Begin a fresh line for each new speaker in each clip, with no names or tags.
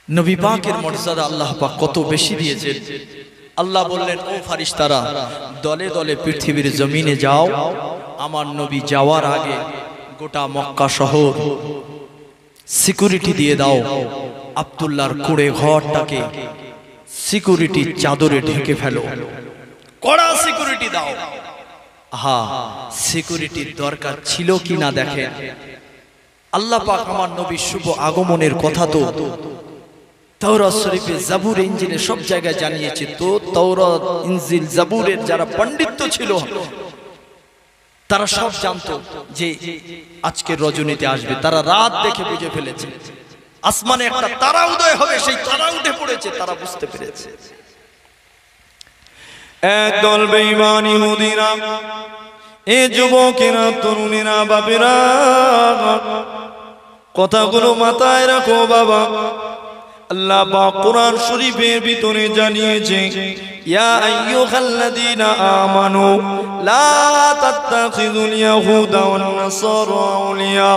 নবী পাকের মর্যাদা আল্লাহ পাক কত বেশি দিয়েছেন। আল্লাহ বললেন, ও ফারিস্তারা, দলে দলে পৃথিবীর জমিনে যাও, আমার নবী যাওয়ার আগে গোটা মক্কা শহর সিকিউরিটি দিয়ে দাও। আব্দুল্লাহর কুড়ে ঘরটাকে সিকিউরিটি চাদরে ঢেকে ফেলো, কড়া সিকিউরিটি দাও। হা, সিকিউরিটির দরকার ছিল কিনা দেখেন। আল্লাহ পাক আমার নবীর শুভ আগমনের কথা তো তাওরাত শরীফে, জাবুর, ইনজিলে সব জায়গায় জানিয়েছে। তো তাওরাত, ইনজিল, জাবুরের যারা পণ্ডিত ছিল তারা সব জানতো যে আজকের রজনীতে আসবে। তারা রাত দেখে বুঝে ফেলেছে আসমানে একটা তারা উদয় হবে, সেই তারা উঠে পড়েছে, তারা বুঝতে পেরেছে।
একদল বেঈমান ইহুদিরা, এ যুবকেরা, তরুণেরা, বাপেরা, কথাগুলো মাথায় রাখো বাবা। আল্লাহ পাক কোরআন শরীফের ভিতরে জানিয়েছে, ইয়া আইয়ুহাল্লাযীনা আমানু লা তাত্তাখিযুল ইয়াহুদা ওয়ান নাসারা আউলিয়া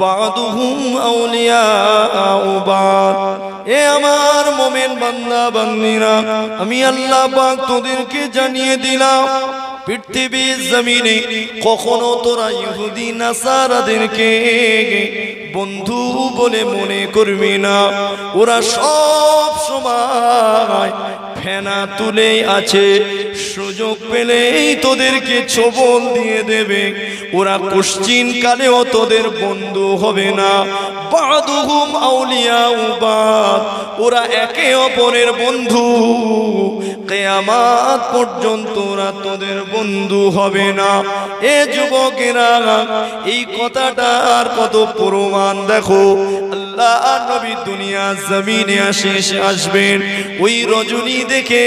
বা'দুহুম আউলিয়াউ বা'দ। এ আমার মুমিন বান্দা বান্দীরা, আমি আল্লাহ পাক তোদেরকে জানিয়ে দিলাম, পৃথিবীর জমিনে কখনো তোরা ইহুদি নাসারাদেরকে বন্ধু বলে মনে করবি না। ওরা সব সময় ফেনা তুলেই আছে, সুযোগ পেলেই তোদেরকে ছোবল দিয়ে দেবে। ওরা কোশ্চিন কালেও তোদের বন্ধু হবে না। বা'দুহুম আউলিয়াউ বা'দ, ওরা একে অপরের বন্ধু, কিয়ামত পর্যন্ত ওরা তোদের বন্ধু হবে না। এ যুবকেরা, এই কথাটার কত প্রমাণ দেখো। আল্লাহ নবী দুনিয়া জমিনে আসবেন, ওই রজনী দেখে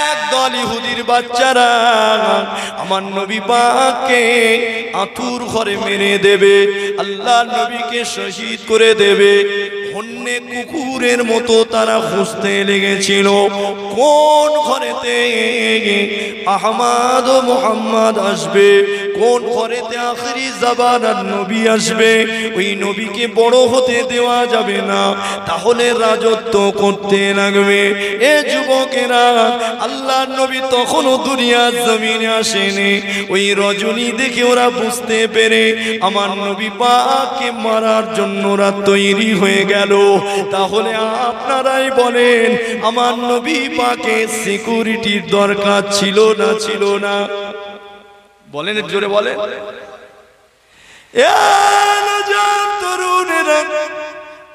একদল ইহুদির বাচ্চারা আমার নবী পাককে আঁতুর ঘরে মেরে দেবে, আল্লাহ নবীকে শহীদ করে দেবে। হন্যে কুকুরের মতো তারা খুঁজতে লেগেছিল কোন ঘরেতে আহমদ ও মুহাম্মদ আসবে, কোন ঘরেতে আখিরি জামানার নবী আসবে। ওই নবীকে বড় হতে দেওয়া যাবে না, তাহলে রাজত্ব করতে লাগবে। এ যুবকেরা, আল্লাহর নবী তখনও দুনিয়ার জমিনে আসেনি। ওই রজনী দেখে ওরা বুঝতে পেরে আমার নবী পাককে মারার জন্য ওরা তৈরি হয়ে গেল। তাহলে আপনারাই বলেন, আমার নবী পাকে সিকিউরিটির দরকার ছিল না, ছিল না? বলেন, জোরে বলেন।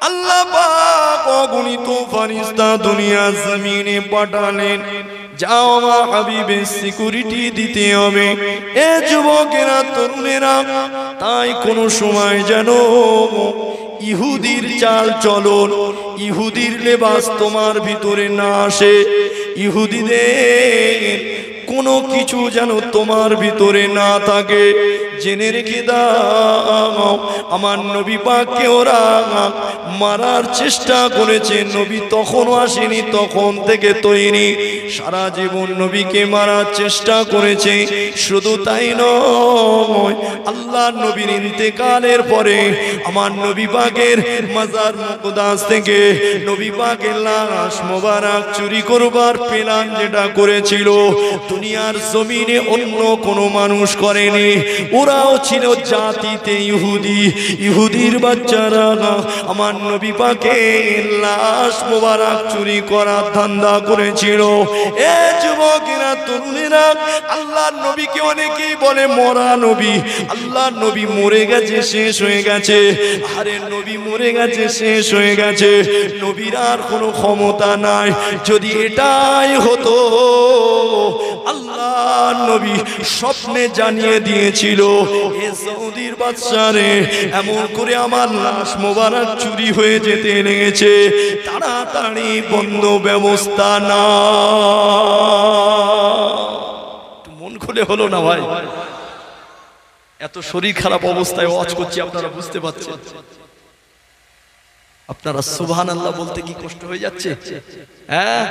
আল্লাহ পাক অগণিত ফেরেশতা দুনিয়া জমিনে পাঠালেন, যাও আমার হাবিবের সিকিউরিটি দিতে হবে। এ যুবকেরা, তরুণেরা, তাই কোনো সময় যেন ইহুদির চাল চলন, ইহুদির লেবাস তোমার ভিতরে না আসে। ইহুদিদের কোনো কিছু যেন তোমার ভিতরে না থাকে। জেনে রেখে দাও, আমার নবী পাককে ওরা মারার চেষ্টা করেছে। নবী তখনও আসেনি, তখন থেকে তৈরি সারা জীবন নবীকে মারার চেষ্টা করেছে। শুধু তাই নয়, আল্লাহ নবীর ইন্তেকালের পরে আমার নবী পাকের মাজার মুকদ্দাস থেকে নবী পাকের লাশ মোবারক চুরি করবার প্ল্যান যেটা করেছিল, দুনিয়ার জমিনে অন্য কোনো মানুষ করেনি। ওরাও ছিল জাতিতে ইহুদি, ইহুদির বাচ্চারা আমার নবী পাকের লাশ মোবারক চুরি করার ধান্দা করেছিল। এ যুবকেরা, তরুণেরা, আল্লাহর নবীকে অনেকেই বলে মরা নবী। আল্লাহর নবী মরে গেছে, শেষ হয়ে গেছে। আরে নবী মরে গেছে, শেষ হয়ে গেছে, নবীর আর কোনো ক্ষমতা নাই। যদি এটাই হতো, আল্লাহ নবী স্বপ্নে জানিয়ে দিয়েছিল, এ সৌদির বাদশারে এমন করে আমার লাশ মোবারক চুরি হয়ে যেতে লেগেছে, তাড়াতাড়ি বন্ধ ব্যবস্থা না। মন খুলে হলো না ভাই? এত শরীর খারাপ অবস্থায় ওয়াজ করছি, আপনারা বুঝতে পারছেন? আপনারা সুবহানাল্লাহ বলতে কি কষ্ট হয়ে যাচ্ছে? হ্যাঁ,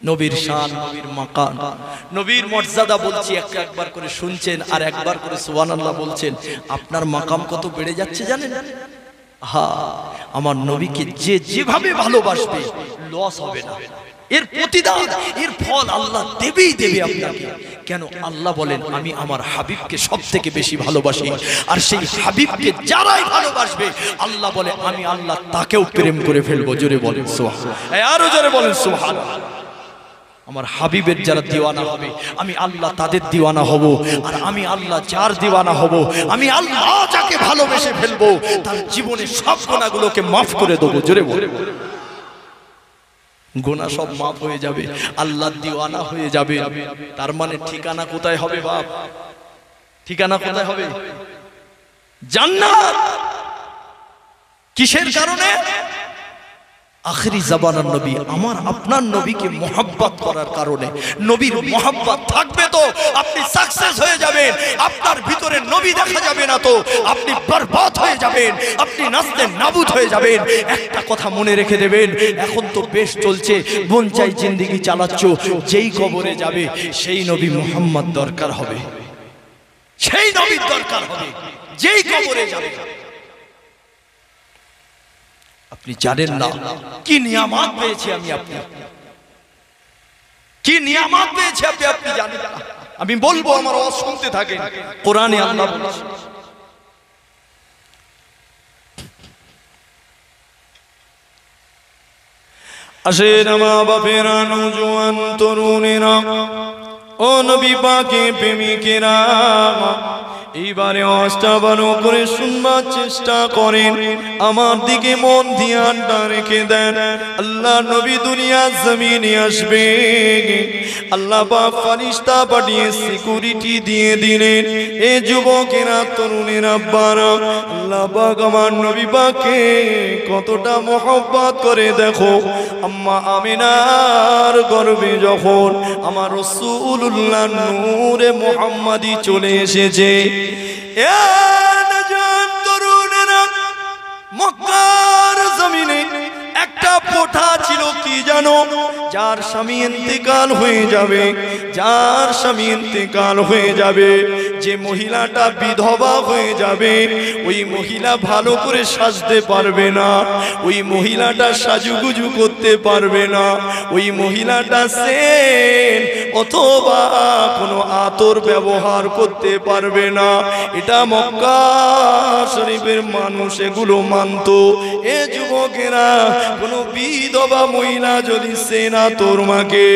নবীর শান, নবীর মাকাম, নবীর মর্যাদা বলছি, একবার করে শুনছেন আর একবার করে সুবহানাল্লাহ বলছেন। আপনার মাকাম কত বেড়ে যাচ্ছে জানেন? হ্যাঁ,
আমার নবীকে যে যেভাবে ভালোবাসবে লস হবে না, এর প্রতিদান এর ফল আল্লাহ দেবেই দেবে আপনাকে। কেন? আল্লাহ বলেন আমি আমার হাবিবকে সবথেকে বেশি ভালোবাসি, আর সেই হাবিবকে যারাই ভালোবাসবে আল্লাহ বলে আমি আল্লাহ তাকেও প্রেম করে ফেলবো। জোরে বলেন সুবহানাল্লাহ, আরো জোরে বলেন সুবহানাল্লাহ। আমার হাবিবের যারা দিওয়ানা হবে আমি আল্লাহ তাদের দিওয়ানা হব, আর আমি আল্লাহ যার দিওয়ানা হব, আমি আল্লাহ যাকে ভালোবেসে ফেলবো তার জীবনের সব গুনাহগুলোকে মাফ করে দেবো। জোরে বলেন, গুনাহ সব মাফ হয়ে যাবে, আল্লাহর দিওয়ানা হয়ে যাবে। তার মানে ঠিকানা কোথায় হবে বাপ? ঠিকানা কোথায় হবে? জান্নাত। কিসের কারণে? আখেরি জামানার নবী আমার আপনার নবীকে মোহাব্বত করার কারণে। নবীর মোহাব্বত থাকবে তো আপনি সাকসেস হয়ে যাবেন। আপনার ভিতরে নবী দেখা যাবে না তো আপনি বরবাদ হয়ে যাবেন, আপনি নাস্তে নাবুদ হয়ে যাবেন। একটা কথা মনে রেখে দেবেন, এখন তো বেশ চলছে, মন চাই জিন্দেগি চালাচ্ছ, যেই কবরে যাবে সেই নবী মুহাম্মদ দরকার হবে, সেই নবীর দরকার হবে যেই কবরে যাবে। আপনি জানেন না কি নিয়ামত পেয়েছি আমি, আপনি কি নিয়ামত পেয়েছি আপনি, আপনি জানেন না। আমি বলবো, আমার আওয়াজ শুনতে থাকেন। কোরআনে আল্লাহ বলেছে,
আসেন মা বাপেরা, নওজোয়ান তরুণেরা, ও নবী পাকের প্রেমিকেরা, এইবারে আওয়াজটা ভালো করে শুনবার চেষ্টা করেন, আমার দিকে মন দিয়ে আড্ডা রেখে দেন। আল্লাহ নবী দুনিয়ার জমিনে আসবে, আল্লাহ পাক ফেরেশতা পাঠিয়ে সিকিউরিটি দিয়ে দিলেন। এ যুবকেরা, তরুণেরা, আব্বারা, আল্লাহ পাক আমার নবী পাককে কতটা মহব্বত করে দেখো। আম্মা আমিনার গর্ভে যখন আমার রাসূলুল্লাহ নূরে মুহাম্মাদি চলে এসেছে, তরুণেরা, মক্কার জমিনে একটা প্রথা ছিল কি জানো? যার স্বামী ইন্তেকাল হয়ে যাবে, যার স্বামী ইন্তেকাল হয়ে যাবে, যে মহিলাটা বিধবা হয়ে যাবে, ওই মহিলা ভালো করে সাজতে পারবে না, ওই মহিলাটা সাজুগুজু করতে পারবে না, ওই মহিলাটা সেন্ট অথবা কোনো আতর ব্যবহার করতে পারবে না। এটা মক্কা শরীফের মানুষ এগুলো মানত। এ যুবকেরা, কোনো বিধবা মহিলা যদি সেনা তোর মাকে,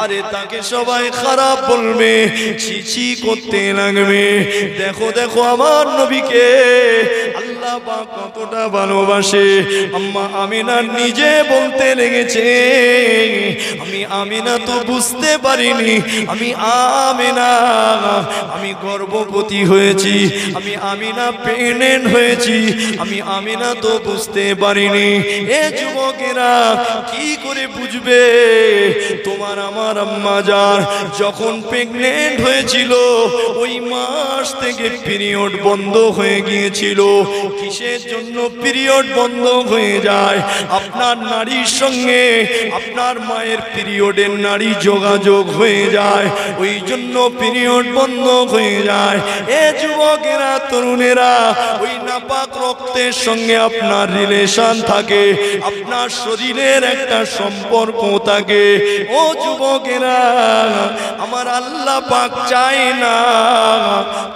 আরে তাকে সবাই খারাপ বলবে, ছিছি করতে লাগবে। দেখো দেখো আমার নবীকে আল্লাহ পাক কতটা ভালোবাসে। আম্মা আমিনা নিজে বলতে লেগেছে, আমি আমিনা তো বুঝতে পারিনি, আমি আমিনা, আমি গর্ভবতী হয়েছি, আমি আমিনা প্রেগন্যান্ট হয়েছি, আমি আমিনা তো বুঝতে পারিনি। এ যুবকেরা, কি করে বুঝবে? তোমার আমার আম্মা জান যখন প্রেগন্যান্ট হয়েছিল, ওই মাস থেকে পিরিয়ড বন্ধ হয়ে গিয়েছিল। কিসের জন্য পিরিয়ড বন্ধ হয়ে যায়? আপনার নারীর সঙ্গে আপনার মায়ের পিরিয়ডের নারী যোগাযোগ হয়ে যায়, ওই জন্য পিরিয়ড বন্ধ হয়ে যায়। এ যুবকেরা, তরুণেরা, ওই নাপাক রক্তের সঙ্গে আপনার রিলেশন থাকে, আপনার শরীরের একটা সম্পর্ক থাকে। ও যুবকেরা, আমার আল্লাহ পাক চায় না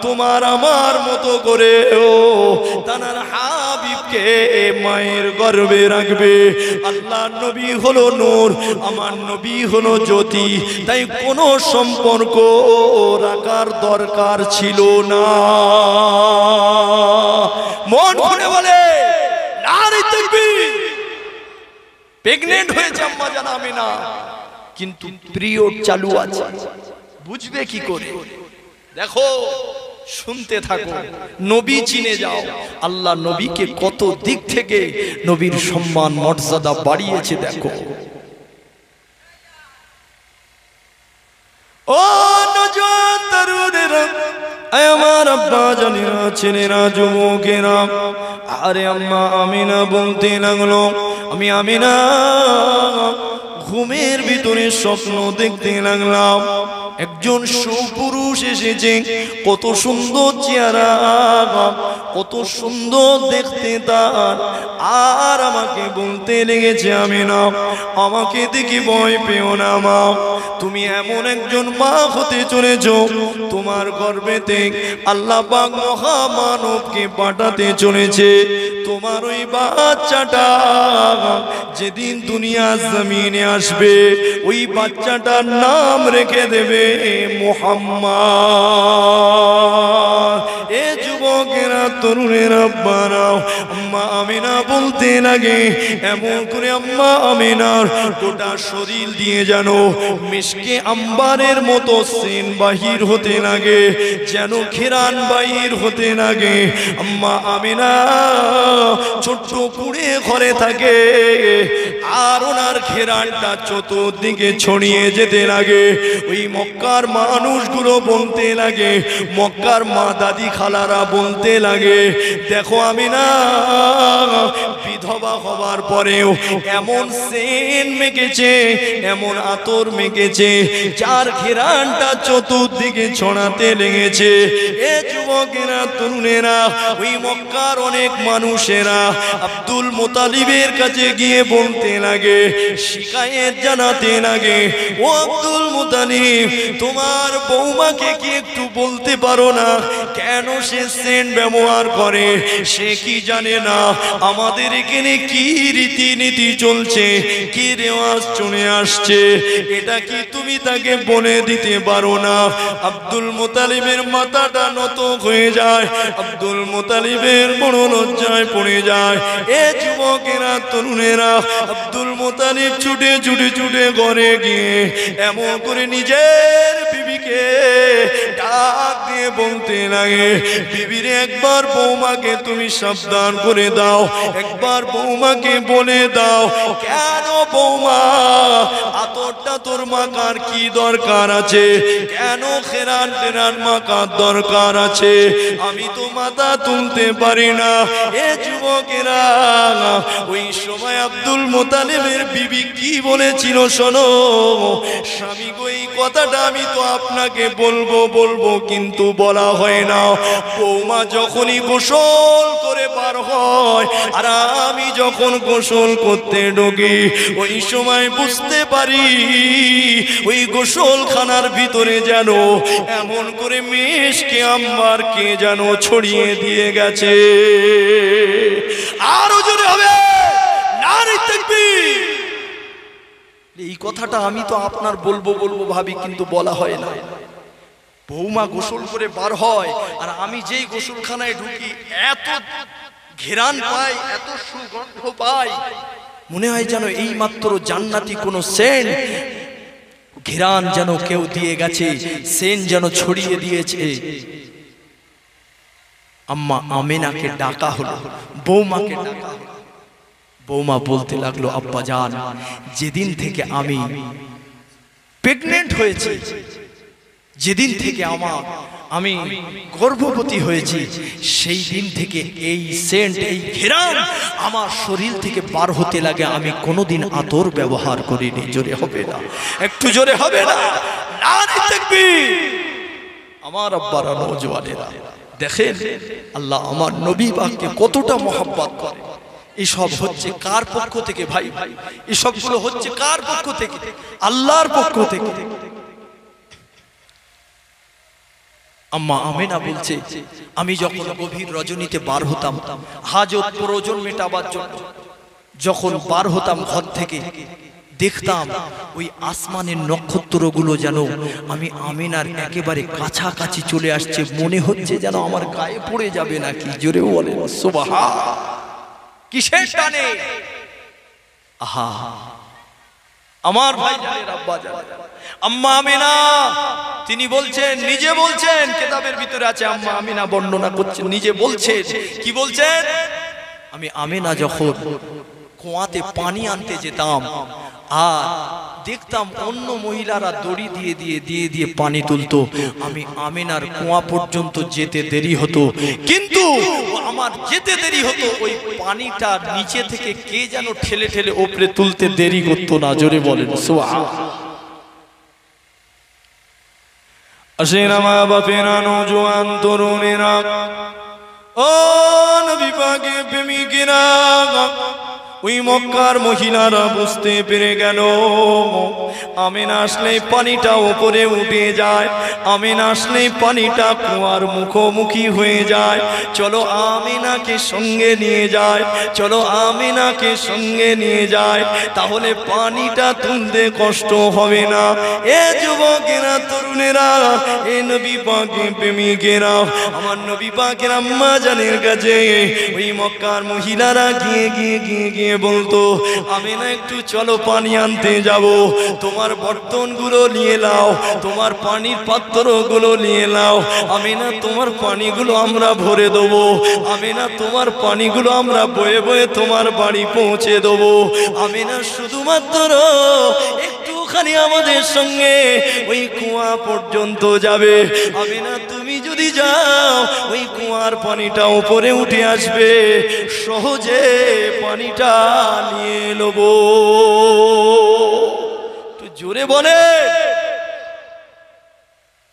তোমার আমার মতো করে ও তার হাবিবকে মায়ের গর্ভে রাখবে। আল্লাহ নবী হলো নূর, আমার নবী হলো জ্যোতি, তাই কোনো সম্পর্ক রাখার দরকার ছিল না। মন খুলে বলে নারী তাকবীর। প্রেগন্যান্ট হয়েছে আম্মা জান আমিনা, কিন্তু পিরিয়ড চালু আছে, বুঝবে কি করে? দেখো, শুনতে থাকো, নবী চিনে যাও। আল্লাহ নবীকে কত দিক থেকে নবীর সম্মান মর্যাদা বাড়িয়েছে দেখো। ও নওজোয়ান তরুণেরা, আমার আব্বা জানেরা, ছেলেরা, যুবকেরা, আরে আম্মা আমিনা বলতে লাগলো, আমি আমিনা ঘুমের ভিতরে স্বপ্ন দেখতে লাগলাম, একজন সুপুরুষ এসেছে, কত সুন্দর চেহারা, কত সুন্দর দেখতে তার, আর আমাকে বলতে লেগেছে, আমিনা আমাকে দেখে ভয় পেও না মা, তুমি এমন একজন মা হতে চলেছ, তোমার গর্ভেতে আল্লাহ পাক মহামানবকে পাঠাতে চলেছে। তোমার ওই বাচ্চাটা যেদিন দুনিয়ার জমিনে আসবে, ওই বাচ্চাটার নাম রেখে দেবে মুহাম্মদ। এ যুবকেরা, তরুণেরা, বানাও। আম্মা আমিনা বলতে লাগে, এমন করে আম্মা আমিনার গোটা শরীর দিয়ে যেন মিশকে আম্বারের মতো সেন বাহির হতে লাগে, যেন ঘেরান বাহির হতে লাগে। আম্মা আমিনা ছোট্ট কুড়ে ঘরে থাকে, আর ওনার ঘেরানটা চতুর্দিকে ছড়িয়ে যেতে লাগে। ওই মক্কার মানুষগুলো বলতে লাগে, মক্কার মা দাদি খালারা বলতে লাগে, দেখো আমিনা বিধবা হবার পরেও এমন সেন মেখেছে, এমন আতর মেখেছে, যার ঘেরানটা চতুর্দিকে ছড়াতে লেগেছে। এ যুবকেরা, তরুণেরা, ওই মক্কার অনেক মানুষেরা আব্দুল মুতালিবের কাছে গিয়ে বলতে লাগে, শিকায়েত জানাতে লাগে, ও আব্দুল মুতালিব, তোমার বৌমাকে কি একটু বলতে পারো না কেন সে সেন্ট ব্যবহার করে? সে কি জানে না আমাদের এখানে কি রীতিনীতি চলছে, কি রেওয়াজ চলে আসছে? এটা কি তুমি তাকে বলে দিতে পারো না? আব্দুল মুতালিবের মাথাটা নত হয়ে যায়, আব্দুল মুতালিবের বড় লজ্জায় পড়ে যায়। এ যুবকেরা, তরুণেরা, আব্দুল মুতালিব ছুটে ছুটে ছুটে ঘরে গিয়ে এমন করে নিজের বিবিকে ডাক দিয়ে বলতে লাগে, বিবিরে একবার বৌমাকে তুমি সাবধান করে দাও, একবার বৌমাকে বলে দাও, কেন বৌমা আতরটা তোর মাকার কি দরকার আছে? কেন খেরান টেরান মাকার দরকার আছে? আমি তো মাথা তুলতে পারি না। এ যুবকেরা, ওই সময় আব্দুল মুতালিবের বিবি কি বলেছিল শোনো, স্বামী গো এই কথাটা আমি তো আপনাকে বলবো বলবো কিন্তু বলা হয় না। বৌমা যখনই গোসল করে বার হয় আর আমি যখন গোসল করতে ঢুকি, ওই সময় বুঝতে পারি ওই গোসলখানার ভিতরে যেন এমন করে মেশকে আম্বার কে যেন ছড়িয়ে দিয়ে গেছে। আরো জোরে হবে নারে তাকবীর। এই কথাটা আমি তো আপনার বলবো বলবো ভাবি, কিন্তু বলা হয় না। বৌমা গোসল করে বার হয় আর আমি যেই গোসলখানায় ঢুকি এত ঘেরান পাই, এত সুগন্ধ পাই, মনে হয় যেন এই মাত্র জান্নাতি কোন সেন্ট ঘেরান যেন কেউ দিয়ে গেছে, সেন্ট যেন ছড়িয়ে দিয়েছে। আম্মা আমিনাকে ডাকা হলো, বৌমাকে ডাকা হলো। বৌমা বলতে লাগলো, আব্বা জান, যেদিন থেকে আমি প্রেগনেন্ট হয়েছি, যেদিন থেকে আমি গর্ভবতী হয়েছি, সেই দিন থেকে এই সেন্ট, এই ঘেরান আমার শরীর থেকে বার হতে লাগে। আমি কোনোদিন আতর ব্যবহার করিনি। জোরে হবে না? একটু জোরে হবে না? নারে তাকবীর। আমার আব্বারা, নওজওয়ানেরা, দেখেন আল্লাহ আমার নবী পাককে কতটা মহব্বত করে। এসব হচ্ছে কার পক্ষ থেকে ভাই? এসবগুলো হচ্ছে কার পক্ষ থেকে? আল্লাহর পক্ষ থেকে। আম্মা আমিনা বলছে, আমি যখন গভীর রজনীতে বার হতাম হাজত প্রয়োজন মেটাবার জন্য, যখন বার হতাম ঘর থেকে, দেখতাম ওই আসমানের নক্ষত্রগুলো যেন আমি আমিনার একেবারে কাছাকাছি চলে আসছে। মনে হচ্ছে যেন আমার গায়ে পড়ে যাবে নাকি। জোরে বলে সুবহান। কিসের টানে? আহা আমার ভাই জানেন, আব্বা জানেন, আম্মা আমিনা তিনি বলছেন, নিজে বলছেন, কিতাবের ভিতরে আছে, আম্মা আমিনা বর্ণনা করছেন, নিজে বলছেন, কি বলছেন? আমি আমিনা যখন কুয়াতে পানি আনতে যেতাম আর দেখতাম অন্য মহিলারা দড়ি দিয়ে দিয়ে দিয়ে দিয়ে পানি তুলতো, আমি আমিনার কুয়া পর্যন্ত যেতে দেরি হতো, কিন্তু আমার যেতে দেরি হতো, ওই পানিটা নিচে থেকে কে যেন ঠেলে ঠেলে ওপরে তুলতে দেরি করতো না। জোরে বলেন সুবহানাল্লাহ। আসেন আমার বাপেরা, নওজোয়ান তরুণেরা, ও নবী পাকের প্রেমিকেরা, ওই মক্কার মহিলারা বুঝতে পেরে গেল আমিনা আসলে পানিটা উপরে উঠে যায়, আমিনা আসলে পানিটা কুয়ার মুখোমুখি হয়ে যায়। চলো আমিনাকে সঙ্গে নিয়ে যায়, চলো আমিনাকে সঙ্গে নিয়ে যায়, তাহলে পানিটা তুলতে কষ্ট হবে না। এ যুবকেরা, তরুণেরা, এ নবী পাকের প্রেমিকেরা, আমার নবী পাকের আম্মা জানের কাছে ওই মক্কার মহিলারা গিয়ে গিয়ে গিয়ে গিয়ে বলতো, আমিনা একটু চলো পানি আনতে যাব, তোমার বর্তনগুলো নিয়ে নাও, তোমার পানির পাত্রগুলো নিয়ে নাও, আমিনা তোমার পানিগুলো আমরা ভরে দেবো, আমিনা তোমার পানিগুলো আমরা বয়ে বয়ে তোমার বাড়ি পৌঁছে দেবো। আমিনা শুধুমাত্র একটুখানি আমাদের সঙ্গে ওই কুয়া পর্যন্ত যাবে, আমিনা তুমি যদি যাও ওই কুয়ার পানিটা উপরে উঠে আসবে, সহজে পানিটা নিয়ে নেব। একটু জোরে বলে।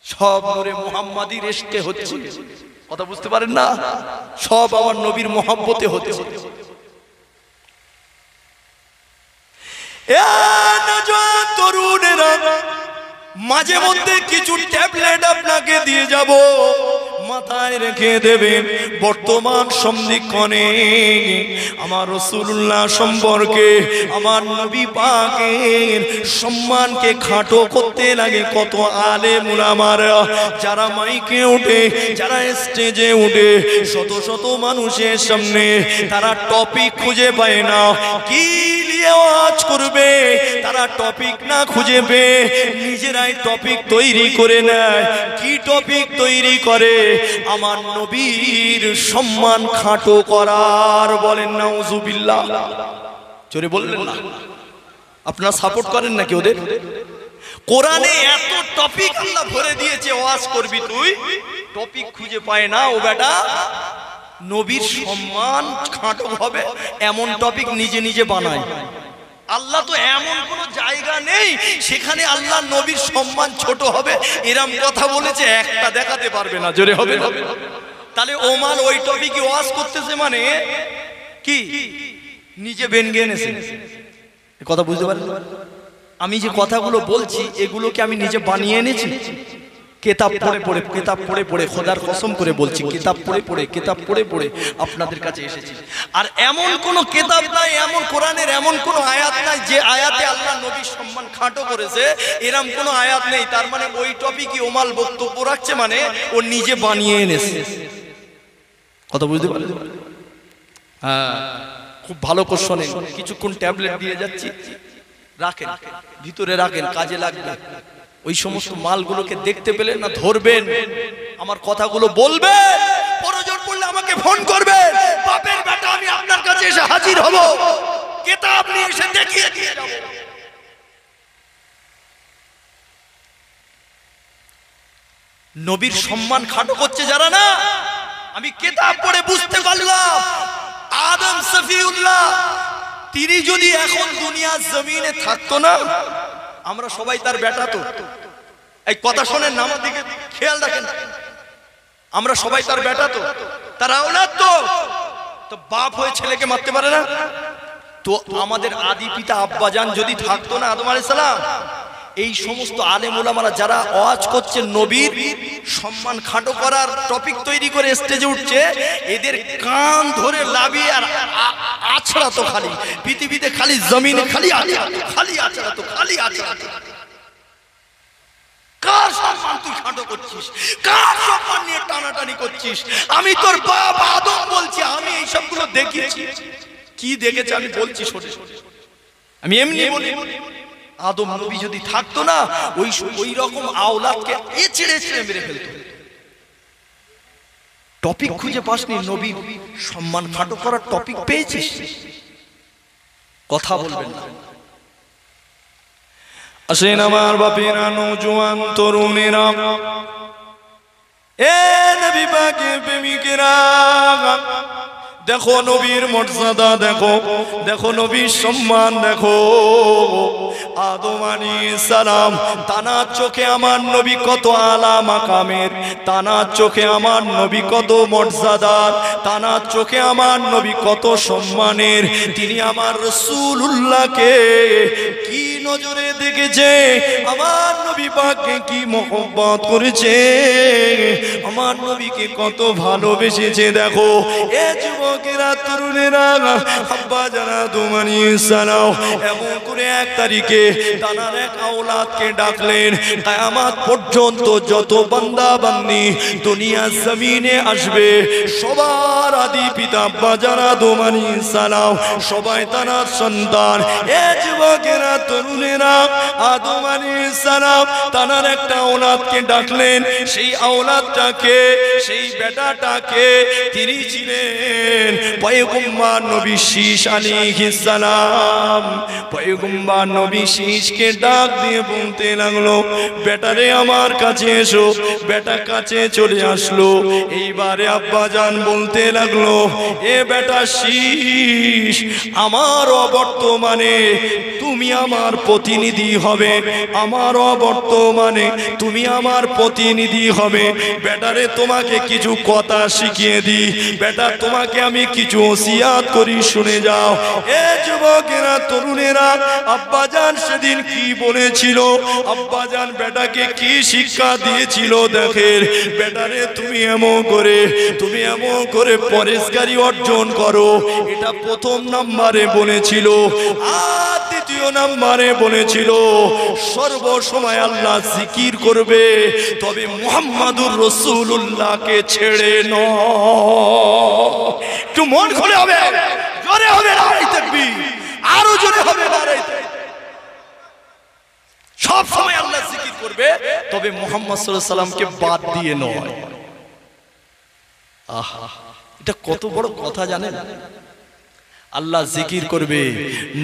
সব নূরে মুহাম্মাদির ইশকে হচ্ছে, কথা বুঝতে পারেন না? সব আমার নবীর মহব্বতে হচ্ছে। তরুণেরা, মাঝে মধ্যে কিছু ট্যাবলেট আপনাকে দিয়ে যাব, মাথায় রেখে দেবেন। বর্তমান সন্ধিক্ষণে আমার রাসূলুল্লাহ সম্পর্কে, আমার নবী পাকের সম্মানকে খাটো করতে লাগে কত আলেম উলামারা, যারা মাইকে উঠে, যারা স্টেজে উঠে শত শত মানুষের সামনে তারা টপিক খুঁজে পায় না, কি নিয়ে ওয়াজ করবে, তারা টপিক না খুঁজে পেয়ে নিজেরাই টপিক তৈরি করে নেয়। কি টপিক তৈরি করে? আমার নবীর সম্মান খাটো করার। বলেন নাউজুবিল্লাহ। জোরে বললেন না? আপনারা সাপোর্ট করেন নাকি ওদের? কোরআনে এত টপিক আল্লাহ ভরে দিয়েছে, ওয়াজ করবি তুই, টপিক খুঁজে পায় না ও বেটা। নবীর সম্মান খাটো হবে এমন টপিক নিজে নিজে বানায়। আল্লাহ তো এমন কোন জায়গা নেই সেখানে আল্লাহ নবীর সম্মান ছোট হবে এরম কথা বলেছে, একটা দেখাতে পারবে না। জোরে হবে না? তাহলে ওমান ওই টপিকে ওয়াজ করতেছে মানে কি? নিজে বেনগে এনেছে। কথা বুঝতে পারলেন? আমি যে কথাগুলো বলছি এগুলোকে আমি নিজে বানিয়ে এনেছি? কিতাব পড়ে পড়ে, কিতাব পড়ে পড়ে, খোদার কসম করে বলছি, কিতাব পড়ে পড়ে, কিতাব পড়ে পড়ে আপনাদের কাছে এসেছি। আর এমন কোন কিতাব নাই, এমন কোরআনের এমন কোন আয়াত নাই যে আয়াতে আল্লাহ নবীর সম্মান খাটো করেছে, এরকম কোন আয়াত নেই। তার মানে ওই টপিকই ওমাল বক্তব্য রাখছে, মানে ও নিজে বানিয়ে এনেছে। কথা বুঝতে পারলেন? হ্যাঁ, খুব ভালো কোশ্চেন। কিছুক্ষণ ট্যাবলেট দিয়ে যাচ্ছি, রাখেন ভিতরে, রাখেন, কাজে লাগবে। ওই সমস্ত মালগুলোকে দেখতে পেলেন না, ধরবেন, আমার কথাগুলো বলবেন, প্রয়োজন পড়লে আমাকে ফোন করবেন। বাপের বেটা আমি আপনার কাছে এসে হাজির হব, কিতাব নিয়ে এসে দেখিয়ে দিয়ে যাব। নবীর সম্মান খাটো করছে যারা না, আমি কিতাব পড়ে বুঝতে পারলাম আদম সফিউল্লাহ তিনি যদি এখন দুনিয়ার জমিনে থাকতো না, আমরা সবাই তার বেটা তো। এই কথা শোনেন না, আমার দিকে খেয়াল রাখেন, আমরা সবাই তার বেটা তো, তার আওলাদ তো। তো বাপ হয়ে ছেলেকে মারতে পারে না? তো আমাদের আদি পিতা আব্বাজান যদি থাকতো না, আদম আলাইহিস সালাম, এই সমস্ত আলেম ওলামারা যারা ওয়াজ করছে নবীর সম্মান খাটো করার টপিক তৈরি করে স্টেজে উঠছে, এদের কান ধরে লাভিয়ে আর আছড়াতো খালি পৃথিবীতে, খালি জমিনে খালি আছড়াতো, খালি আছড়াতো, খালি আছড়াতো। কার সম্মান তুই খাটো করছিস? কার সম্মান নিয়ে টানাটানি করছিস? আমি তোর বাপ আদম বলছি, আমি এই সবগুলো দেখেছি। কি দেখেছি আমি বলছি, শোনে, আমি এমনি বলি। আদম নবী যদি থাকতো না, ওই রকম আওলাদকে এচড়ে এচড়ে মেরে ফেলতো। টপিক খুঁজে পাসনি, নবী সম্মান খাটো করার টপিক পেয়েছিস? কথা বলবেন না। আসেন আমার বাপেরা, নওজোয়ান তরুণেরা, এ নবী পাকের প্রেমিকেরা, দেখো নবীর মর্যাদা, দেখো দেখো নবীর সম্মান, দেখো আদম আলাইহিস সালাম তানার চোখে আমার নবী কত আলা মাকামের, তানার চোখে আমার নবী কত মর্যাদার, তানার চোখে আমার নবী কত সম্মানের। তিনি আমার রাসূলুল্লাহকে কি নজরে দেখেছে, আমার নবী পাককে কি মহব্বত করেছে, আমার নবীকে কত ভালোবেসেছে। দেখো এ যুবকেরা, তরুণেরা, আব্বা জানা আদম আলাইহিস সালাম এমন করে 1 তারিখে তানার এক আওলাদকে ডাকলেন। কিয়ামত পর্যন্ত যত বান্দা বান্দি দুনিয়া জমিনে আসবে সবার আদি পিতা আব্বা জানা আদম আলাইহিস সালাম, সবাই তানার সন্তান। এ যুবকেরা, তরুণেরা, আদম আলাইহিস সালাম তানার একটা আওলাদকে ডাকলেন। সেই আওলাদটাকে, সেই বেটাটাকে তিনি ছিলেন পয়গম্বর নবী শীস আলাইহিস সালাম। পয়গম্বর নবী শীসকে ডাক দিয়ে বলতে লাগলো, বেটারে আমার কাছে এসো। বেটা কাছে চলে আসলো। এইবারে আব্বাজান বলতে লাগলো, এ বেটা শীস, আমার অবর্তমানে তুমি আমার প্রতিনিধি হবে, আমার অবর্তমানে তুমি আমার প্রতিনিধি হবে। বেটারে তোমাকে কিছু কথা শিখিয়ে দিই, বেটা তোমাকে আমি কিছু ওসিয়াত করি, শুনে যাও। এ যুবকেরা, তরুণেরা, আব্বাজান সেদিন কি বলেছিল, আব্বাজান বেটাকে কি শিক্ষা দিয়েছিল দেখেন। বেটারে তুমি এমন করে পরেশগারি অর্জন করো, এটা প্রথম নাম্বারে বলেছিল। আর দ্বিতীয় নাম্বারে বলেছিল সর্বসময় আল্লাহ জিকির করবে, তবে মুহাম্মাদুর রাসূলুল্লাহকে ছেড়ে নয়। একটু মন খুলে হবে, জোরে হবে নারে তাকবীর, আরো জোরে হবে নারে তাকবীর। সব সময় আল্লাহ জিকির করবে, তবে মুহাম্মদ সাল্লাল্লাহু আলাইহি সাল্লামকে বাদ দিয়ে নয়। আহা, এটা কত বড় কথা জানেন? আল্লাহ জিকির করবে,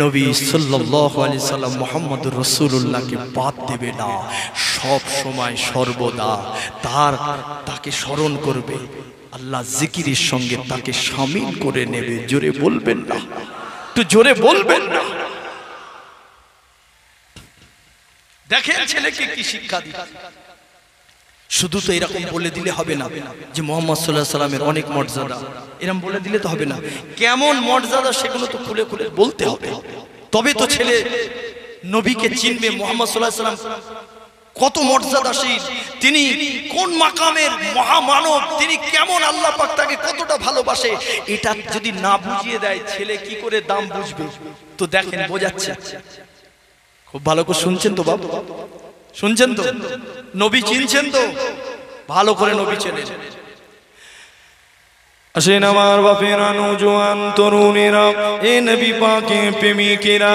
নবী সাল্লাল্লাহু আলাইহি সাল্লাম মুহাম্মদুর রাসূলুল্লাহকে বাদ দেবে না। সব সময় সর্বদা তাকে স্মরণ করবে, আল্লাহ জিকিরের সঙ্গে তাকে শামিল করে নেবে। জোরে বলবেন না, একটু জোরে বলবেন না। দেখেন ছেলেকে কি শিক্ষা দিচ্ছে। শুধু তো এরকম বলে দিলে হবে না যে মুহাম্মদ সাল্লাল্লাহু আলাইহি সাল্লামের অনেক মর্যাদা, এরকম বলে দিলে তো হবে না। কেমন মর্যাদা সেগুলো তো খুলে খুলে বলতে হবে, তবে তো ছেলে নবীকে চিনবে। মুহাম্মদ সাল্লাল্লাহু আলাইহি সাল্লাম কত মর্যাদাশীল, তিনি কোন মাকামের মহামানব, তিনি কেমন, আল্লাহ পাক তাকে কতটা ভালোবাসে, এটা যদি না বুঝিয়ে দেয় ছেলে কি করে দাম বুঝবে? তো দেখেন বোঝাচ্ছে। খুব ভালো করে শুনছেন তো বাবা, শুনছেন তো? নবী চিনছেন তো? ভালো করে নবী চেনেন। আসেন আমার বাপেরা, নওজোয়ান তরুণেরা, এ নবী পাকের প্রেমিকেরা,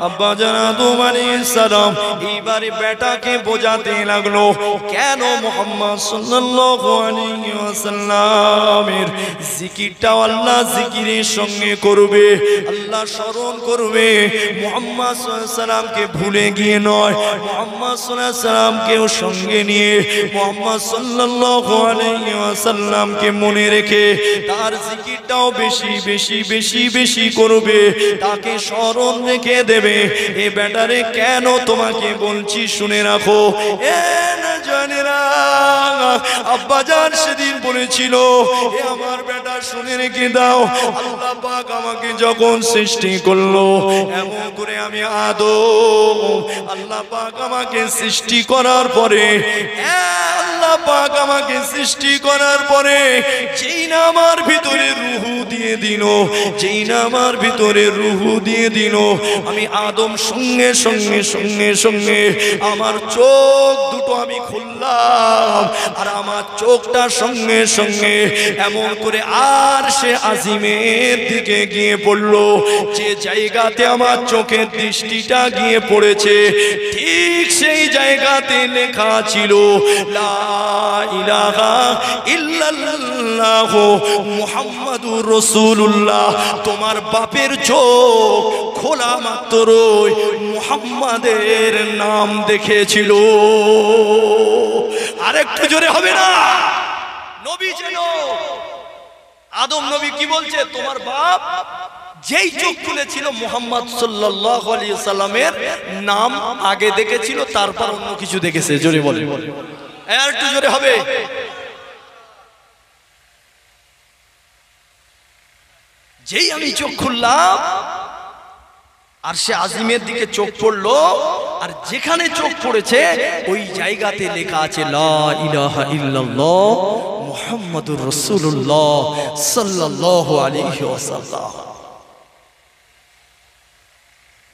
আব্বা জান আদম আলাইহিস সালাম এইবারে বেটাকে বোঝাতে লাগলো, কেন মুহাম্মদ সাল্লাল্লাহু আলাইহি ওয়াসাল্লামের জিকিরটা আল্লাহ জিকিরের সঙ্গে করবে, আল্লাহ স্মরণ করবে। মুহাম্মদ সাল্লাল্লাহু আলাইহি সাল্লামকে ভুলে গিয়ে নয়, মুহাম্মদ সাল্লাল্লাহু আলাইহি সাল্লামকেও সঙ্গে নিয়ে মুহাম্মদ সাল্লাল্লাহু আলাইহি ওয়াসাল্লামকে মনে রেখে তার জিকিরটাও বেশি বেশি বেশি বেশি করবে, তাকে স্মরণ রেখে দেবে। এ বেটারে কেন তোমাকে বলছি শুনে রাখো। এ না জানেরা, আব্বাজান সেদিন বলেছিল, এ আমার বেটা শুনে রেখে দাও, আল্লাহ পাক আমাকে যখন সৃষ্টি করলো, এমন করে আমি আদম, আল্লাহ পাক আমাকে সৃষ্টি করার পরে, আল্লাহ পাক আমাকে সৃষ্টি করার পরে যেই না আমার ভিতরে রূহ দিয়ে দিল, যেই না আমার ভিতরে রূহ দিয়ে দিল, আমি আদম সঙ্গে সঙ্গে সঙ্গে সঙ্গে আমার চোখ দুটো আমি খুললাম, আর আমার চোখটা সঙ্গে সঙ্গে এমন করে আর সে আজিমের দিকে গিয়ে পড়লো। যে জায়গাতে আমার চোখের দৃষ্টিটা গিয়ে পড়েছে, ঠিক সেই জায়গাতে লেখা ছিল লা ইলাহা ইল্লাল্লাহ মুহাম্মাদুর রাসূলুল্লাহ। তোমার বাপের চোখ খোলা মাত্রই মুহাম্মাদের নাম দেখেছিল। আরেকটু জোরে হবে না? নবী যেন
আদম নবী কি বলছে, তোমার বাপ যেই চোখ খুলেছিল মুহাম্মদ সাল্লাল্লাহু আলাইহি সাল্লামের নাম আগে দেখেছিল, তারপর অন্য কিছু দেখেছে। জোরে বলে, আর একটু জোরে হবে। যেই আমি চোখ খুললাম আর সে আজিমের দিকে চোখ পড়লো, আর যেখানে চোখ পড়েছে ওই জায়গাতে লেখা আছে লা ইলাহা ইল্লাল্লাহ মুহাম্মাদুর রাসূলুল্লাহ সাল্লাল্লাহু আলাইহি ওয়াসাল্লাম।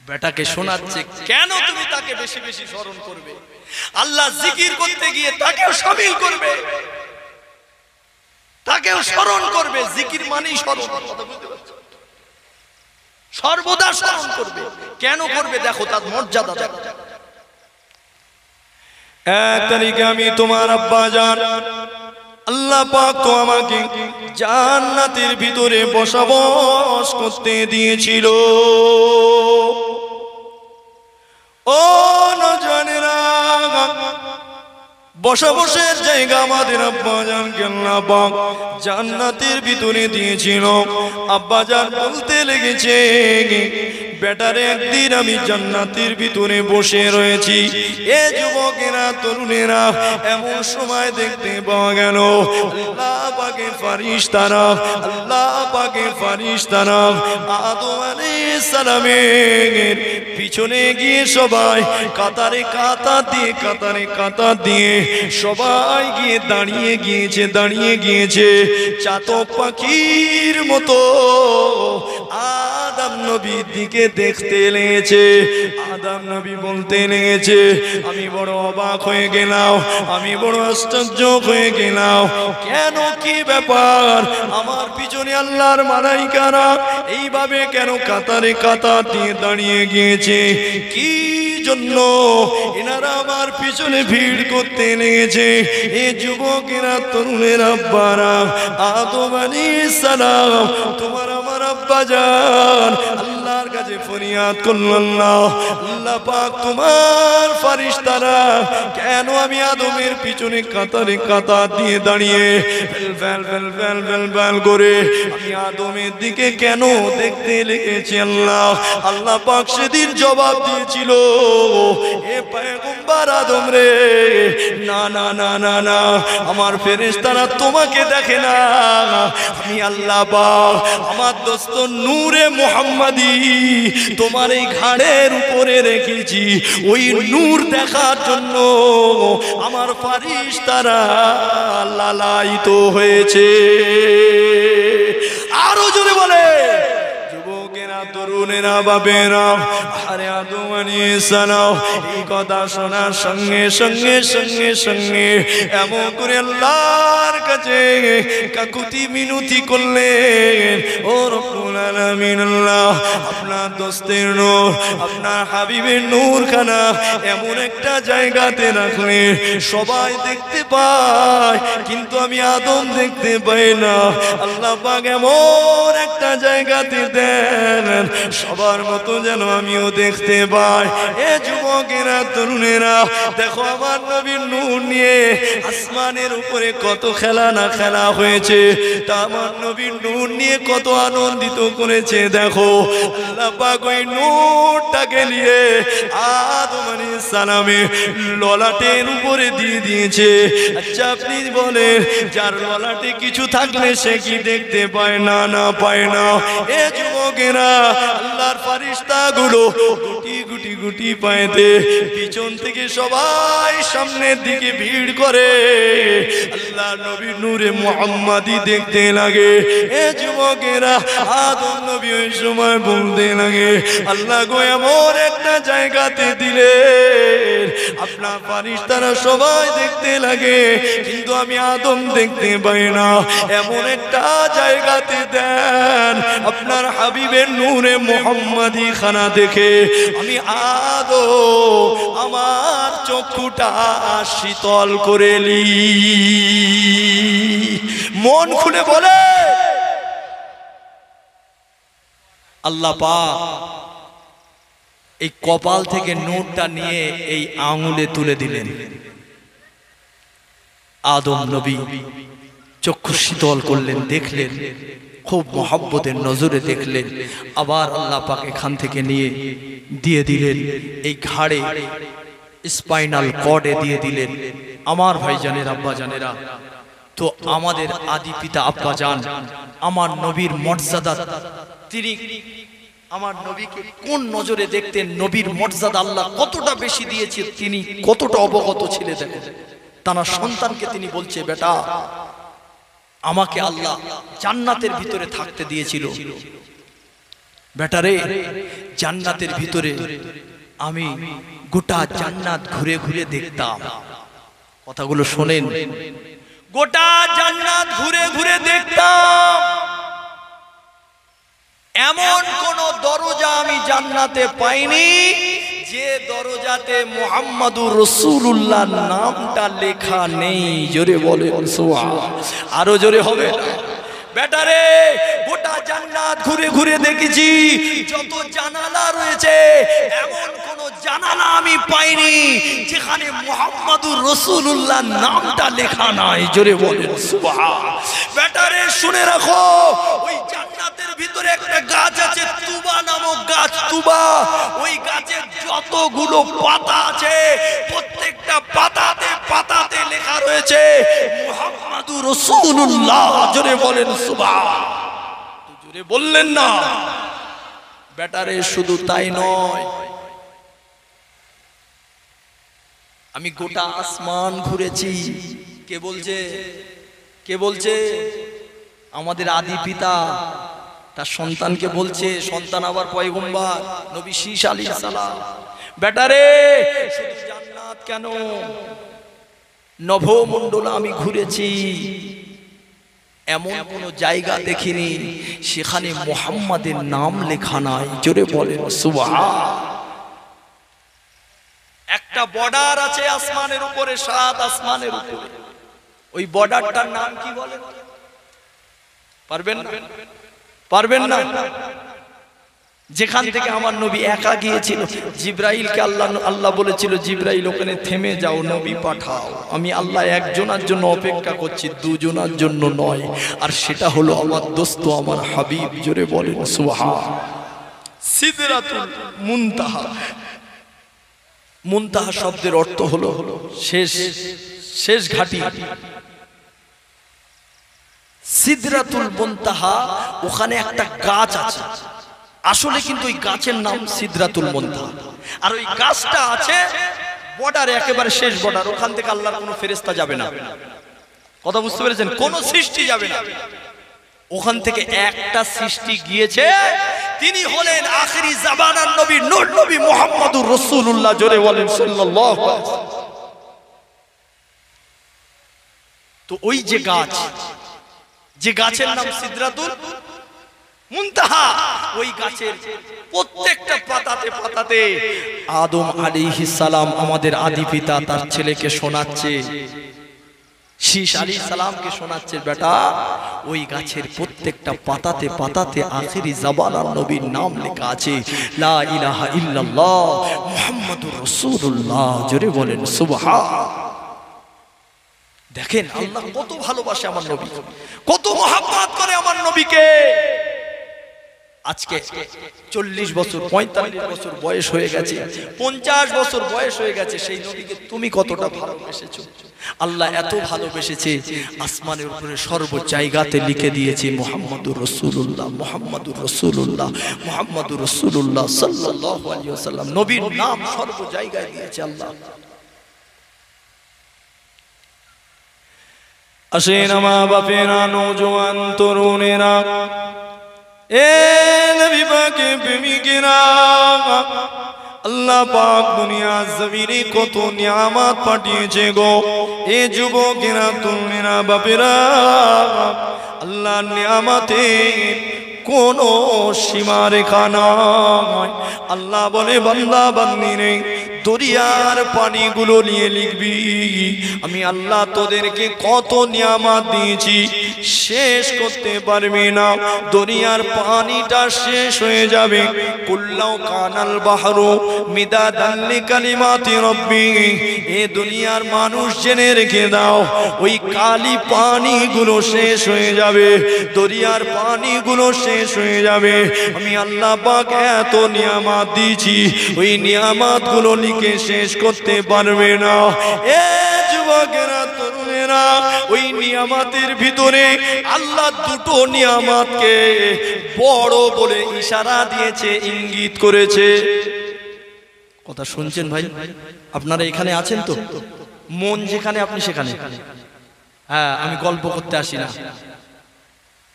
বেটাকে শোনাচ্ছে, কেন তুমি তাকে বেশি বেশি স্মরণ করবে? আল্লাহ জিকির করতে গিয়ে তাকেও শামিল করবে, তাকেও স্মরণ করবে। জিকির মানেই স্মরণ, কথা বুঝতে পারছো? সর্বদা স্মরণ করবে। কেন করবে? দেখো তার মর্যাদা দেখো।
এক তারিখে আমি তোমার আব্বা জান আল্লাহ পাক তো আমাকে জান্নাতের ভিতরে বসবাস করতে দিয়েছিল। ও নজনেরা, বসবাসের জায়গা আমাদের আব্বাজানকে আল্লাহ পাক জান্নাতের ভিতরে দিয়েছিল। আব্বাজান বলতে লেগেছে, বেটারে একদিন আমি জান্নাতের ভিতরে বসে রয়েছি। এ যুবকেরা, তরুণেরা, এমন সময় দেখতে পাওয়া গেল আল্লাহ পাকের ফারিস্তারা, আল্লাহ পাকের ফারিস্তারা আদম আলাইহিস সালামের পিছনে গিয়ে সবাই কাতারে কাতার দিয়ে সবাই গিয়ে দাঁড়িয়ে গিয়েছে চাতক পাখির মতো আদম নবীর দিকে দেখতে লেগেছে। আদম নবী বলতে লেগেছে, আমি বড় অবাক হয়ে গেলাম, আমি বড় আশ্চর্য হয়ে গেলাম। কেন, কি ব্যাপার? আমার পিছনে আল্লাহর মালাইকারা এইভাবে কেন কাতারে কাতার দিয়ে দাঁড়িয়ে গিয়েছে? কি জন্য এনারা আমার পিছনে ভিড় করতে লেগেছে? এ যুবকেরা, তরুণের আব্বারা, আদম আলাইহিস সালাম তোমার আমার আব্বা জান আল্লাহর কাছে ফরিয়াদ করলেন, আল্লাহ পাক তোমার ফারিস্তারা কেন আমি আদমের পিছনে কাতারে কাতার দিয়ে দাঁড়িয়ে ভ্যাল করে আমি আদমের দিকে কেন দেখতে লেগেছি? আল্লাহ পাক সেদিন জবাব দিয়েছিল, এ পয়গম্বর আদম রে, না না না না না, আমার ফেরেশতারা তোমাকে দেখে না, আমি আল্লাহ পাক আমার দোস্ত নূরে মুহাম্মাদি তোমার এই ঘাড়ের উপরে রেখেছি। ওই নূর দেখার জন্য আমার ফারিস্তারা লালায়িত হয়েছে। আরো জোরে বলে, তরুণেরা, বাবেরা, আরে আদম আলাইহিস সালাম এই কথা শোনার সঙ্গে সঙ্গে সঙ্গে সঙ্গে এমন করে আল্লাহর কাছে কাকুতি মিনতি করলেন, ও রব্বুল আলামিন, আল্লাহ আপনার দোস্তের নূর, আপনার হাবিবের নূর খানা এমন একটা জায়গাতে রাখলেন সবাই দেখতে পায়, কিন্তু আমি আদম দেখতে পাই না। আল্লাহ পাক এমন একটা জায়গাতে দেন সবার মতো যেন আমিও দেখতে পাই। এ যুবকেরা, তরুণেরা, দেখো আমার নবীর নূর নিয়ে আসমানের উপরে কত খেলা না খেলা হয়েছে, তা আমার নবীর নূর নিয়ে কত আনন্দিত করেছে। দেখো আল্লাহ পাক ওই নূরটাকে নিয়ে আদম আলাইহিস সালামের ললাটের উপরে দিয়ে দিয়েছে। আচ্ছা আপনি বলেন, যার ললাটে কিছু থাকলে সে কি দেখতে পায় না? না পায় না। এ যুবকেরা, আল্লাহর ফারিস্তাগুলো গুটি গুটি গুটি পায়েতে পিছন থেকে সবাই সামনের দিকে ভিড় করে আল্লাহ নবীর নূরে মুহাম্মাদি দেখতে লাগে। এ যুবকেরা, আদম নবী ওই সময় বলতে লাগে, আল্লাহ গো এমন একটা জায়গাতে দিলেন আপনার ফারিস্তারা সবাই দেখতে লাগে, কিন্তু আমি আদম দেখতে পাই না। এমন একটা জায়গাতে দেন আপনার হাবিবের নূরে মুহাম্মাদি খানা দেখে আমি আদম আমার চক্ষুটা শীতল করে লি। মন খুলে বলে, আল্লাহ পাক এই কপাল থেকে নূরটা নিয়ে এই আঙুলে তুলে দিলেন। আদম নবী
চক্ষু শীতল করলেন, দেখলেন, খুব মহব্বতের নজরে দেখলেন। আবার আল্লাহ পাক এখান থেকে নিয়ে দিয়ে দিলেন এই ঘাড়ে, স্পাইনাল কর্ডে দিয়ে দিলেন। আমার ভাইজানের, আব্বা জানেরা, তো আমাদের আদি পিতা আব্বা জান আমার নবীর মর্যাদা, তিনি আমার নবীকে কোন নজরে দেখতেন, নবীর মর্যাদা আল্লাহ কতটা বেশি দিয়েছে, তিনি কতটা অবগত ছিলেন। তার সন্তানকে তিনি বলছে, বেটা আমাকে আল্লাহ জান্নাতের ভিতরে থাকতে দিয়েছিল, বেটারে জান্নাতের ভিতরে আমি গোটা জান্নাত ঘুরে ঘুরে দেখতাম। কথাগুলো শোনেন, গোটা জান্নাত ঘুরে ঘুরে দেখতাম, এমন কোন দরজা আমি জান্নাতে পাইনি যে দরজাতে মুহাম্মাদুর রাসূলুল্লাহ নামটা লেখা নেই। জোরে বলেন সুবহান, আরো জোরে হবে। বেটারে গোটা জান্নাত ঘুরে ঘুরে দেখেছি, যত জানালা রয়েছে এমন কোন জানালা আমি পাইনি যেখানে মুহাম্মাদুর রাসূলুল্লাহ নামটা লেখা নাই। জোরে বলেন সুবহান। বেটারে শুনে রাখো, ওই জান্নাতের ভিতরে একটা গাছ আছে, তুবা নামক গাছ, তুবা। ওই গাছের যতগুলো পাতা আছে প্রত্যেকটা পাতাতে পাতাতে লেখা রয়েছে মুহাম্মাদুর রাসূলুল্লাহ। জোরে বলেন সুবহান। জোরে বললেন না? বেটারে শুধু তাই নয়, আমি গোটা আসমান ঘুরেছি। কে বলছে? কে বলছে? আমাদের আদি পিতা তার সন্তানকে বলছে, সন্তান আবার পয়গম্বর নবী শীস আলাইহিস সালাম। বেটারে শুধু জান্নাত কেন, নভমণ্ডল আমি ঘুরেছি, এমন কোন জায়গা দেখিনি সেখানে মুহাম্মাদের নাম লেখা নাই। জোরে বলেন সুবহান। একটা বর্ডার আছে আসমানের উপরে, 7 আসমানের উপরে, ওই বর্ডারটার নাম কি বলেন? পারবেন না? পারবেন না? যেখান থেকে আমার নবী একা গিয়েছিল, জিব্রাইলকে আল্লাহ বলেছিল, জিব্রাইল ওখানে থেমে যাও, নবী পাঠাও, আমি আল্লাহ একজনের জন্য অপেক্ষা করছি, দুজনের জন্য নয়। আর সেটা হলো আমার দোস্ত, আমার হাবিব। জোরে বলেন সুবহান। সিদরাতুল মুনতাহা। মুনতাহা শব্দের অর্থ হলো শেষ, শেষ ঘাটি। সিদরাতুল মুনতাহা, ওখানে একটা গাছ আছে, আসলে কিন্তু ওই গাছের নাম সিদরাতুল মুনতাহা। আর ওই গাছটা আছে বর্ডারে, একেবারে শেষ বর্ডার, ওখান থেকে আল্লাহর কোনো ফেরেশতা যাবে না। কথা বুঝতে পেরেছেন? কোন সৃষ্টি যাবে না। ওখান থেকে একটা সৃষ্টি গিয়েছে, তিনি হলেন আখিরি জামানার নবী, নূর নবী মুহাম্মাদুর রাসূলুল্লাহ। জোরে বলেন সাল্লাল্লাহু আলাইহি ওয়াসাল্লাম। তো ওই যে গাছ, যে গাছের নাম সিদরাতুল মুনতাহা, ওই গাছের প্রত্যেকটা পাতাতে পাতাতে আদম আলাইহিস সালাম, আমাদের আদি পিতা, তার ছেলেকে শোনাচ্ছে, শীস আলাইহিস সালামকে শোনাচ্ছে, বেটা ওই গাছের প্রত্যেকটা পাতাতে পাতাতে আখিরি জামানার নবীর নাম লেখা আছে, লা ইলাহা ইল্লাল্লাহ মুহাম্মাদুর রাসূলুল্লাহ। জোরে বলেন সুবহান। দেখেন আল্লাহ কত ভালোবাসে আমার নবী, কত মহব্বত করে আমার নবীকে। আজকে 40 বছর 45 বছর বয়স হয়ে গেছে, 50 বছর বয়স হয়ে গেছে, সেই নবীকে তুমি কতটা ভালোবেসেছো। আল্লাহ এত ভালোবেসেছে, আসমানের উপরে সর্ব জায়গাতে লিখে দিয়েছে মুহাম্মাদুর রাসূলুল্লাহ, মুহাম্মাদুর রাসূলুল্লাহ, মুহাম্মাদুর রাসূলুল্লাহ সাল্লাল্লাহু আলাইহি ওয়াসাল্লাম। নবীর নাম সর্ব জায়গায় দিয়েছে আল্লাহ।
আসেন মা বাপেরা, নওজোয়ান তরুণেরা, এ নবী পাকের প্রেমিকেরা, আল্লাহ পাক দুনিয়া জমিনে কত নিয়ামত পাঠিয়েছে গো। এ যুবকেরা, তরুণেরা, বাপেরা, আল্লাহর নিয়ামতে কোনো সীমারেখা নাই। আল্লাহ বলে, বান্দা বান্দিরে দরিয়ার পানিগুলো নিয়ে লিখবি আমি আল্লাহ তোদেরকে কত নিয়ামত দিয়েছি, শেষ করতে পারবি না। দরিয়ার পানিটা শেষ হয়ে যাবে। কুল্লাউ কানাল বাহরু মিদাদান লিকালিমাতি রাব্বি, এ দুনিয়ার মানুষ জেনে রেখে দাও, ওই কালি পানিগুলো শেষ হয়ে যাবে, দরিয়ার পানিগুলো শেষ হয়ে যাবে। আমি আল্লাহ পাক এত নিয়ামত দিয়েছি, ওই নিয়ামত গুলো লিখে শেষ করতে পারবে না। এ যুবকেরা, তরুণেরা, ওই নিয়ামতের ভিতরে আল্লাহ দুটো নিয়ামতকে বড় বলে ইশারা দিয়েছে, ইঙ্গিত করেছে। কথা শুনছেন ভাই? আপনারা এখানে আছেন তো? মন যেখানে আপনি সেখানে। হ্যাঁ, আমি গল্প করতে আসি না,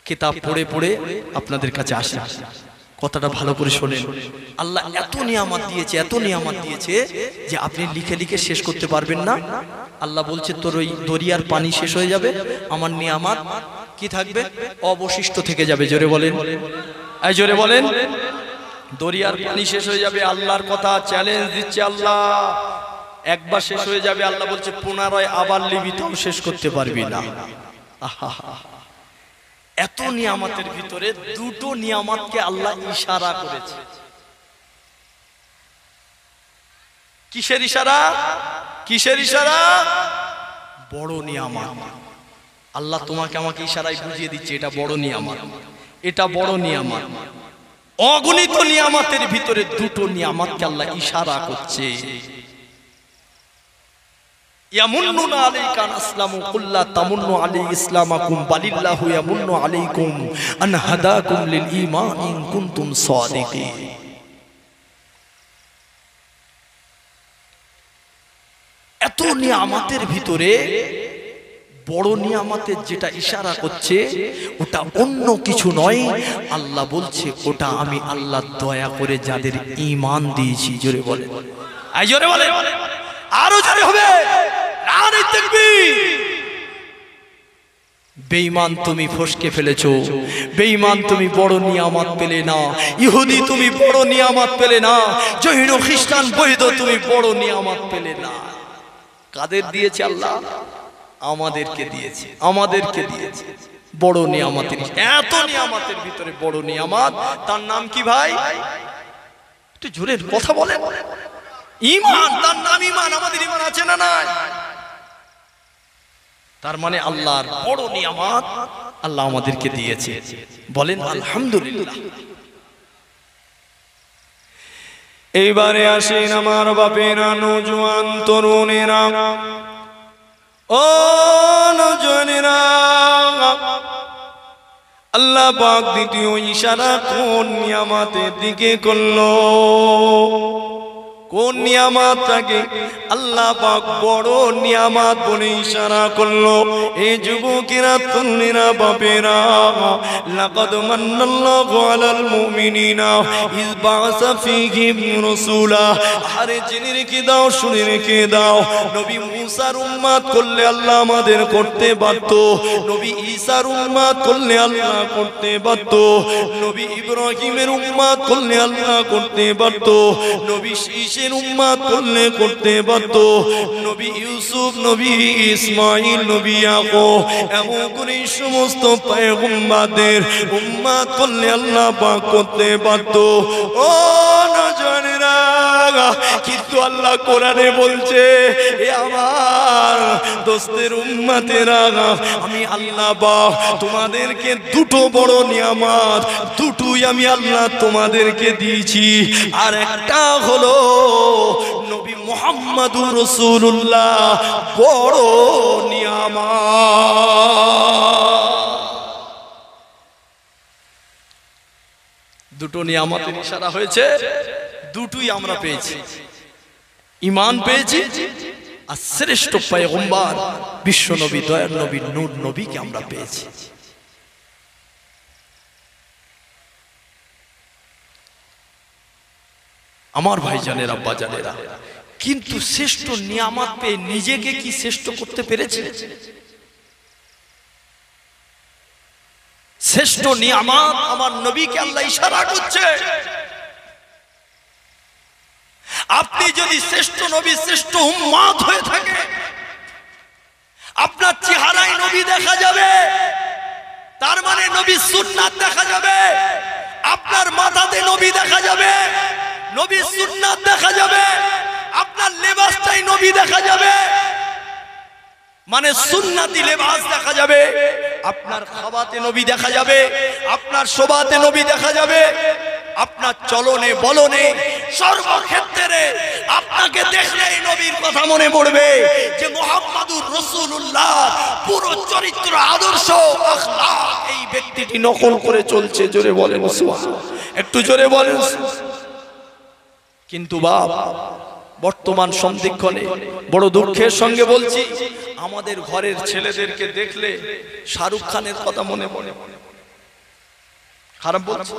কিতাব পড়ে পড়ে আপনাদের কাছে আসি। কথাটা ভালো করে শোনেন। আল্লাহ এত নিয়ামত দিয়েছে, এত নিয়ামত দিয়েছে যে আপনি লিখে লিখে শেষ করতে পারবেন না। আল্লাহ বলছে তোর ওই দরিয়ার পানি শেষ হয়ে যাবে, আমার নিয়ামত কি থাকবে? অবশিষ্ট থেকে যাবে। জোরে বলেন, এই জোরে বলেন। দরিয়ার পানি শেষ হয়ে যাবে। আল্লাহর কথা চ্যালেঞ্জ দিচ্ছে আল্লাহ। একবার শেষ হয়ে যাবে, আল্লাহ বলছে পুনরায় আবার লিবি, তাও শেষ করতে পারবি না। আহা, এত নিয়ামতের ভিতরে দুটো নিয়ামতকে আল্লাহ ইশারা করেছে। কিসের ইশারা? কিসের ইশারা? বড় নিয়ামত। আল্লাহ তোমাকে আমাকে ইশারায় বুঝিয়ে দিচ্ছে এটা বড় নিয়ামত, এটা বড় নিয়ামত। অগণিত নিয়ামতের ভিতরে দুটো নিয়ামতকে আল্লাহ ইশারা করছে। ইয়ামুন্নুনা আলাইকা আন আসলামু কুল লা তামুন্নু আলাই ইসলামাকুম বালিল্লাহু ইয়ামুন্নু আলাইকুম আন হাদাকুম লিল ঈমান ইন কুনতুম সাদিকিন। এত নিয়ামতের ভিতরে বড় নিয়ামতের যেটা ইশারা করছে ওটা অন্য কিছু নয়। আল্লাহ বলছে ওটা আমি আল্লাহ দয়া করে যাদের ঈমান দিয়েছি। জোরে বলে, আই জোরে বলে, আরো জোরে হবে। নারে তাকবীর। বেঈমান তুমি ফসকে ফেলেছো, বেঈমান তুমি বড় নিয়ামত পেলে না, ইহুদি তুমি বড় নিয়ামত পেলে না, জৈন খ্রিস্টান বৌদ্ধ তুমি বড় নিয়ামত পেলে না। কাদের দিয়েছে আল্লাহ? আমাদেরকে দিয়েছে, আমাদেরকে দিয়েছে বড় নিয়ামতের। এত নিয়ামতের ভিতরে বড় নিয়ামত, তার নাম কি ভাই? একটু জোরে কথা বলে। ঈমান, তার নাম ঈমান। আমাদের ঈমান আছে না নাই? তার মানে আল্লাহর বড় নিয়ামত আল্লাহ আমাদেরকে দিয়েছে। বলেন আলহামদুলিল্লাহ। এইবারে আসেন আমার বাপেরা, নওজোয়ান তরুণেরা, ও নওজোয়ানেরা, আল্লাহ পাক দ্বিতীয় ইশারা কোন নিয়ামতের দিকে করলো? কোন নিয়ামতটাকে আল্লাহ পাক বড় নিয়ামত বলে ইশারা করলো? এই যুবকেরা, তরুণেরা, বাপেরা, লাকাদ মান্নাল্লাহু আলাল মুমিনিনা ইয বাআসা ফীহিম রাসূলা। আরে জেনে রেখে দাও, শুনে রেখে দাও, নবী মুসার উম্মত করলে আল্লাহ আমাদের করতে বাধ্য, নবী ঈসার উম্মত করলে আল্লাহ করতে বাধ্য, নবী ইব্রাহিমের উম্মত করলে আল্লাহ করতে বাধ্য, নবী ঈসার উম্মত করলে করতে বাধ্য, নবী ইউসুফ, নবী ইসমাইল, নবী ইয়াকুব, এমন করে সমস্ত পয়গম্বরদের উম্মত করলে আল্লাহ পাক করতে বাধ্য। ও নওজোয়ানেরা, কিন্তু আল্লাহ কোরআনে বলছে, এ আমার দোস্তের উম্মতেরা, আমি আল্লাহ পাক তোমাদেরকে দুটো বড় নিয়ামত, দুটোই আমি আল্লাহ তোমাদেরকে দিয়েছি। আর একটা হলো নবী মুহাম্মদুর রাসূলুল্লাহ, বড় নিয়ামত। দুটো নিয়ামতের ইশারা হয়েছে, দুটোই আমরা পেয়েছি। ঈমান পেয়েছি, আর শ্রেষ্ঠ পয়গম্বর বিশ্ব নবী, দয়ার নবী, নূর নবীকে আমরা পেয়েছি। আমার ভাইজানেরা, আব্বাজানেরা, কিন্তু শ্রেষ্ঠ নিয়ামত পেয়ে নিজেকে কি শ্রেষ্ঠ করতে পেরেছে? শ্রেষ্ঠ নিয়ামত আমার নবীকে আল্লাহ ইশারা করছে। আপনি
যদি শ্রেষ্ঠ নবী শ্রেষ্ঠ উম্মত হয়ে থাকে, আপনার চেহারায় নবী দেখা যাবে, তার মানে নবীর সুন্নাত দেখা যাবে। আপনার মাথাতে নবী দেখা যাবে, নবীর সুন্নাত দেখা যাবে। আপনার লেবাসটাই নবী দেখা যাবে, মানে সুন্নতি লেবাস দেখা যাবে। আপনার খাওয়াতে নবী দেখা যাবে, আপনার শোভাতে নবী দেখা যাবে, আপনার চলনে বলনে সর্বক্ষেত্রে আপনাকে দেখলেই নবীর কথা মনে পড়বে যে মুহাম্মাদুর রাসূলুল্লাহ পুরো চরিত্র আদর্শ আখলাক এই ব্যক্তিটি নকল করে চলছে। জোরে বলেন সুবহানাল্লাহ, একটু জোরে বলেন। কিন্তু বাবা বর্তমান সন্ধিক্ষণে বড় দুঃখের সঙ্গে বলছি, আমাদের ঘরের ছেলেদেরকে দেখলে শাহরুখ খানের কথা মনে পড়ে। খারাপ বলছি,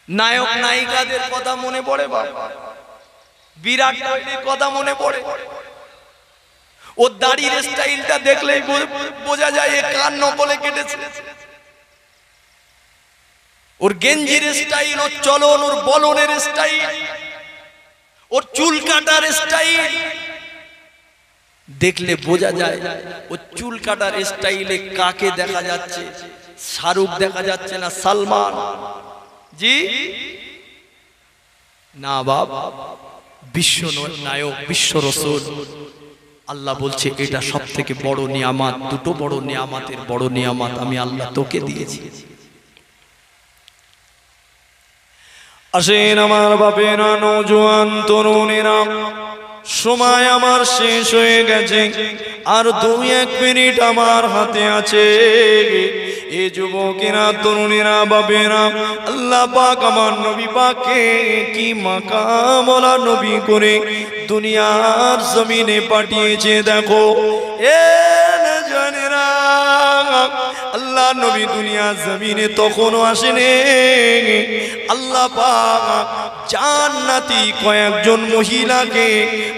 নায়ক নায়িকাদের কথা মনে পড়ে, বাবা বিরাট কোহলির কথা মনে পড়ে। ওর দাড়ির স্টাইলটা দেখলেই বোঝা যায় এ কার নকলে কেটেছে। ওর গেঞ্জির স্টাইল, ওর চলন, ওর বলনের স্টাইল, ওর চুল কাটার স্টাইল দেখলে বোঝা যায় ওর চুল কাটার স্টাইলে কাকে দেখা যাচ্ছে, শাহরুখ দেখা যাচ্ছে না সালমান জি না বাবা, বিশ্ব নায়ক বিশ্ব রাসূল। আল্লাহ বলছে এটা সব থেকে বড় নিয়ামত, দুটো বড় নিয়ামতের বড় নিয়ামত আমি আল্লাহ তোকে দিয়েছি।
আসেন আমার বাপেরা, নওজোয়ান তরুণেরা, সময় আমার শেষ হয়ে গেছে, আর 2-1 মিনিট আমার হাতে আছে। এ যুবকেরা, তরুণেরা, বাপেরা, আল্লাহ পাক আমার নবী পাককে কি মাকামওয়ালা নবী করে দুনিয়ার জমিনে পাঠিয়েছে। দেখো এ জানেরা, আল্লাহ নবী দুনিয়ার জমিনে তখনও আসেনি। আল্লাহ পাক জান্নাতি কয়েকজন মহিলাকে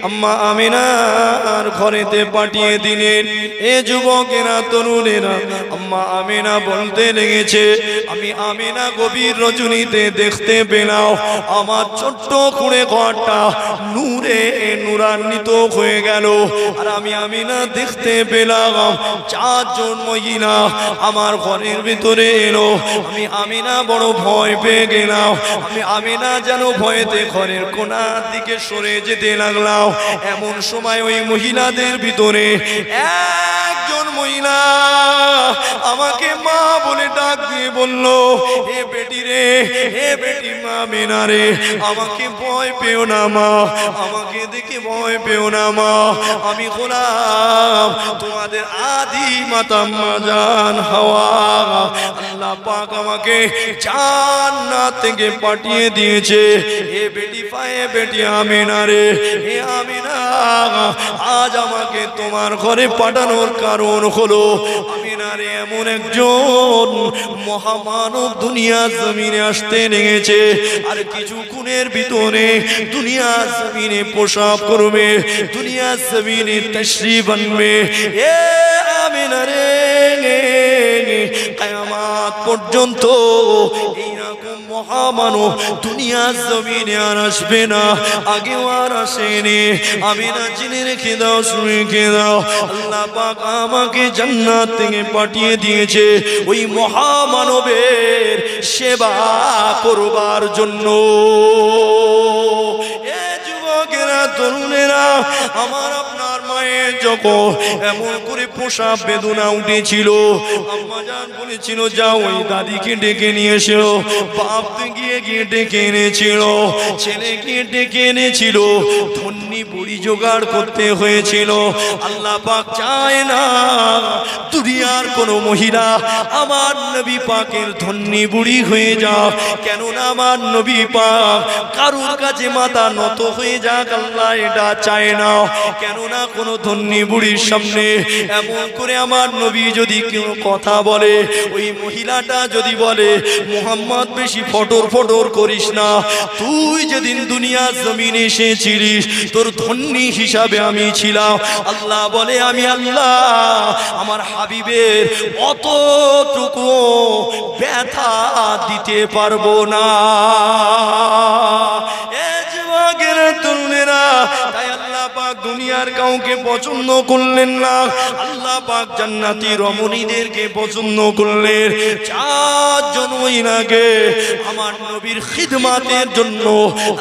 আম্মা আমিনার ঘরেতে পাঠিয়ে দিলেন। এ যুবকেরা, তরুণেরা, আম্মা আমিনা বলতে লেগেছে, আমি আমিনা গভীর রজনীতে দেখতে পেলাম আমার ছোট্ট কুঁড়ে ঘরটা নূরে নূরান্বিত হয়ে গেল। আর আমি আমিনা দেখতে পেলাম 4 জন মহিলা আমার ঘরের ভিতরে এলো। আমি আমিনা বড় ভয় পেয়ে গেলাম। আমি আমিনা যেন ভয়েতে ঘরের কোণার দিকে সরে যেতে লাগলাম। এমন সময় ওই মহিলাদের ভিতরে একজন মহিলা আমাকে মা বলে ডাক দিয়ে বলল, হে বেটি রে, হে বেটি মা মেনা রে, আমাকে ভয় পেও না মা, আমাকে দেখে ভয় পেও না মা, আমি গোলাম তোমাদের আদি মাতা আম্মা জান হাওয়া। আল্লাহ পাক আমাকে জান্নাত থেকে পাঠিয়ে দিয়েছে। হে বেটি পায়ে বেটি আমিনা রে, হে আমিনা, আজ আমাকে তোমার ঘরে পাঠানোর কারণ হলো আমিনা রে এমন একজন মহামানব দুনিয়া জমিনে আসতে লেগেছে, আর কিছুক্ষণের ভিতরে দুনিয়া জমিনে প্রসাব করবে, দুনিয়া জমিনে তাশরীফ আনবে। এ আমিনা রে, কিয়ামত পর্যন্ত এইরকম মহামানব দুনিয়া জমিনে আর আসবে না, আগেও আর আসেনি। আমিনা জেনে রেখে দাও, শুনে রেখে দাও, আল্লাহ পাক আমাকে জান্নাত থেকে পাঠিয়ে দিয়েছে ওই মহামানবের সেবা করবার জন্য। এ যুবকেরা, তরুণেরা, আমার আপনার মায়ের যখন এমন করে প্রসাব বেদনা উঠেছিল, আম্মা জান বলেছিল যাও ওই দাদিকে ডেকে নিয়ে এসো। বাপ গিয়ে গিয়ে ডেকে এনেছিল, ছেলে গিয়ে ডেকে এনেছিল, ধন্যী বুড়ি জোগাড় করতে হয়েছিল। আল্লাহ পাক চায় না দুনিয়ার কোন মহিলা আমার নবী পাকের ধন্যী বুড়ি হয়ে যাক, কেননা আমার নবী পাক কারুর কাছে মাথা নত হয়ে যাক, আল্লাহ এটা চায় না। কেননা কোন ধন্যী বুড়ির সামনে এমন করে আমার নবী যদি কেউ কথা বলে, ওই মহিলাটা যদি বলে মুহাম্মদ বেশি ফটর ফটর করিস না, তুই যেদিন দুনিয়া জমিনে এসেছিলিস তোর ধন্যী হিসাবে আমি ছিলাম। আল্লাহ বলে আমি আল্লাহ আমার হাবিবের অতটুকু ব্যথা দিতে পারবো না। এ যুবক পাক দুনিয়ার কাউকে পছন্দ করলেন না, আল্লাহ পাক জান্নাতি রমণীদেরকে পছন্দ করলেন। 4 জন মহিলাকে আমার নবীর খিদমাতের জন্য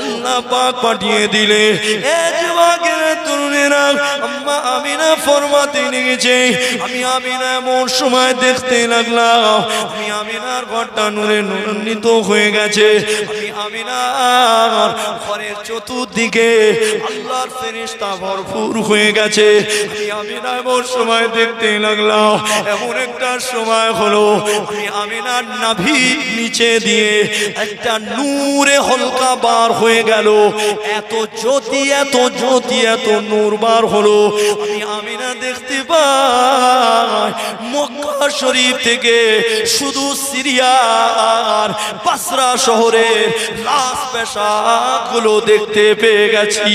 আল্লাহ পাক পাঠিয়ে দিলে। এ যুবকেরা তরুণেরা, আম্মা আমিনা ফরমাতে লেগেছে, আমি আমিনা এমন সময় দেখতে লাগলাম, আমি আমিনার ঘরটা নূরে নূরান্বিত হয়ে গেছে। আমি আমিনার ঘরের চতুর্দিকে আল্লাহর ফেরেশতা ভরপুর হয়ে গেছে। আমি আমিনা এমন সময় দেখতে লাগলাম, এমন একটা সময় হলো আমি আমিনার নাভির নিচে দিয়ে একটা নূরে হলকা বার হয়ে গেল। এত জ্যোতি, এত জ্যোতি, এত নূর বার হলো। আমি আমিনা দেখতে পাই মক্কা শরীফ থেকে শুধু সিরিয়ার বাসরা শহরের লাশ পেশাবগুলো দেখতে পেয়ে গেছি।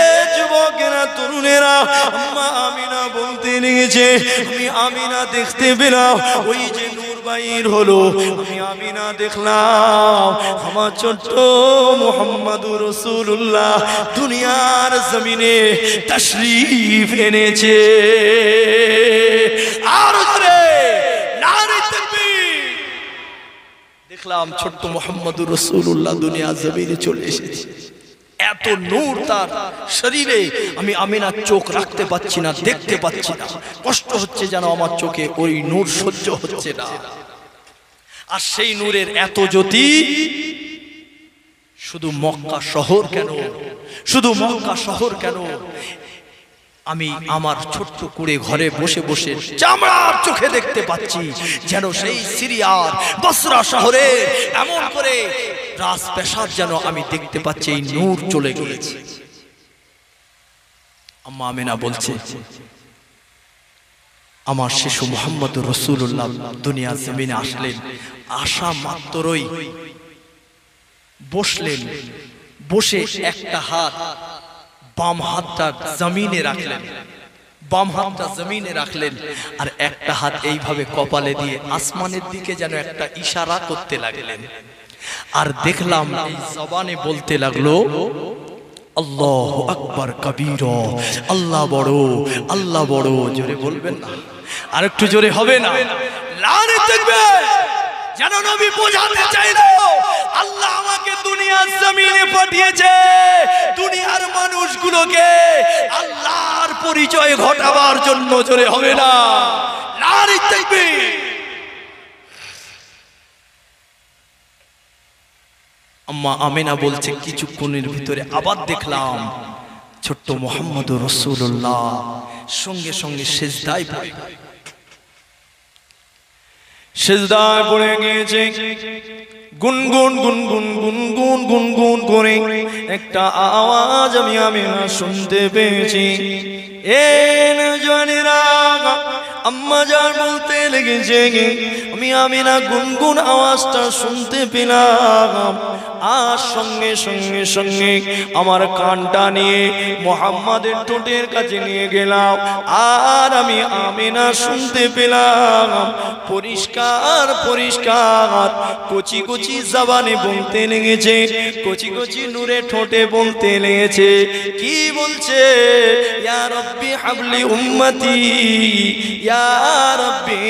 এ যুবকেরা তরুণেরা, আম্মা আমিনা বলতে লেগেছে, আমি আমিনা দেখতে পেলাম ওই যে নূর বাইর হলো, আমি আমিনা দেখলাম আমার ছোট্ট মুহাম্মাদুর রাসূলুল্লাহ দুনিয়ার জমিনে তাশরীফ এনেছে। আর জোরে নারে তাকবীর! দেখলাম ছোট্ট মুহাম্মাদুর রাসূলুল্লাহ দুনিয়ার জমিনে চলে এসেছে। এত নূর তার শরীরে, আমি আমিনার চোখ রাখতে পাচ্ছি না, দেখতে পাচ্ছি না, কষ্ট হচ্ছে যেন আমার চোখে ওই নূর সহ্য হচ্ছে না। আর সেই নূরের এত জ্যোতি শুধু মক্কা শহর কেন, শুধু মক্কা শহর কেন, আমি আমার ছোট্ট কুড়ে ঘরে বসে বসে চামড়ার চোখে দেখতে পাচ্ছি যেন সেই সিরিয়ার বসরা শহরে এমন করে রাজ পেশাব যেন আমি দেখতে পাচ্ছি, এই নূর চলে গিয়েছে। আম্মা আমিনা বলছে, আমার শিশু মুহাম্মদুর রাসূলুল্লাহ দুনিয়া জমিনে আসলেন, আসা মাত্রই বসলেন, বসে একটা হাত বাম হাতটা জমিনে রাখলেন, বাম হাতটা জমিনে রাখলেন, আর একটা হাত এইভাবে কপালে দিয়ে আসমানের দিকে যেন একটা ইশারা করতে লাগলেন। আর দেখলাম এই জবানে বলতে লাগলো, আল্লাহু আকবার কবীরা, আল্লাহ বড়, আল্লাহ বড়। জোরে বলবেন না? আর একটু জোরে হবে না? লারে তাকবীর! যেন নবী বোঝাতে চাইলো, আল্লাহ আমাকে দুনিয়ার জমিনে পাঠিয়েছে দুনিয়ার মানুষগুলোকে আল্লাহর পরিচয় ঘটাবার জন্য। জোরে হবে না? লারে তাকবীর! আম্মা আমিনা বলছে, কিছুক্ষণের ভিতরে আবার দেখলাম ছোট্ট মুহাম্মদুর রাসূলুল্লাহ সঙ্গে সঙ্গে সিজদায় পড়ে, সিজদায় পড়ে গিয়েছে। গুনগুন গুনগুন গুনগুন গুনগুন করে একটা আওয়াজ আমি আমিনা শুনতে পেয়েছি। এ নজওয়ানেরা, আম্মা জান বলতে লেগেছে, আমি আমিনা গুনগুন আওয়াজটা শুনতে পেলাম। আর সঙ্গে সঙ্গে সঙ্গে আমার কানটা নিয়ে মুহাম্মাদের ঠোঁটের কাছে নিয়ে গেলাম, আর আমি আমিনা শুনতে পেলাম পরিষ্কার পরিষ্কার কচি কচি জবানে বলতে লেগেছে, কচি কচি নূরে ঠোঁটে বলতে লেগেছে। কি বলছে? ইয়া রাব্বি হাবলি উম্মতি, ইয়া রাব্বি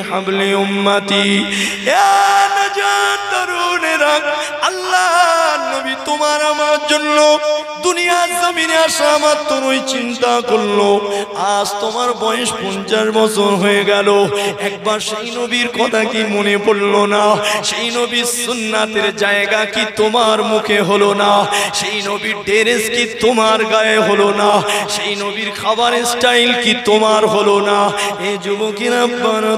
হাবলি উম্মতি। ইয়া নজান তরুণেরা, আল্লাহ নবী তোমার আমার জন্য দুনিয়ার জমিনে আসা মাত্রই চিন্তা করলো, আজ তোমার বয়স 50 বছর হয়ে গেল, একবার সেই নবীর কথা কি মনে পড়লো না? সেই নবীর সুন্নাতের জায়গা কি তোমার মুখে হলো না? সেই নবীর ড্রেস কি তোমার গায়ে হলো না? সেই নবীর খাবারের স্টাইল কি তোমার হলো না? এই যুবকেরা,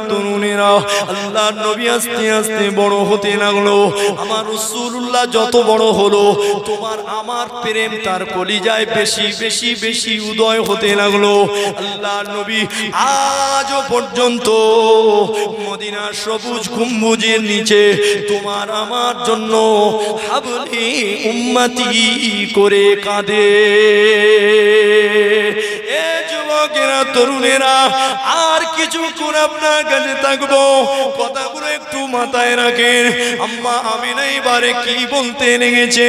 তরুণেরা, আল্লাহর নবী আস্তে আস্তে বড় হতে লাগলো। আমার রাসূলুল্লাহ যত বড় হলো, তোমার আমার প্রেম তার কলিজায় বেশি বেশি বেশি উদয় হতে লাগলো। আল্লাহর নবী আজও পর্যন্ত মদিনার সবুজ গম্বুজের নিচে তোমার আমার জন্য হাবলি উম্মতি করে কাঁদে। এ যুবকেরা, তরুণেরা, আর কিছুক্ষণ আপনার কাছে থাকবো, কথাগুলো একটু মাথায় রাখেন। আম্মা আমিনা এবারে কি বলতে লেগেছে,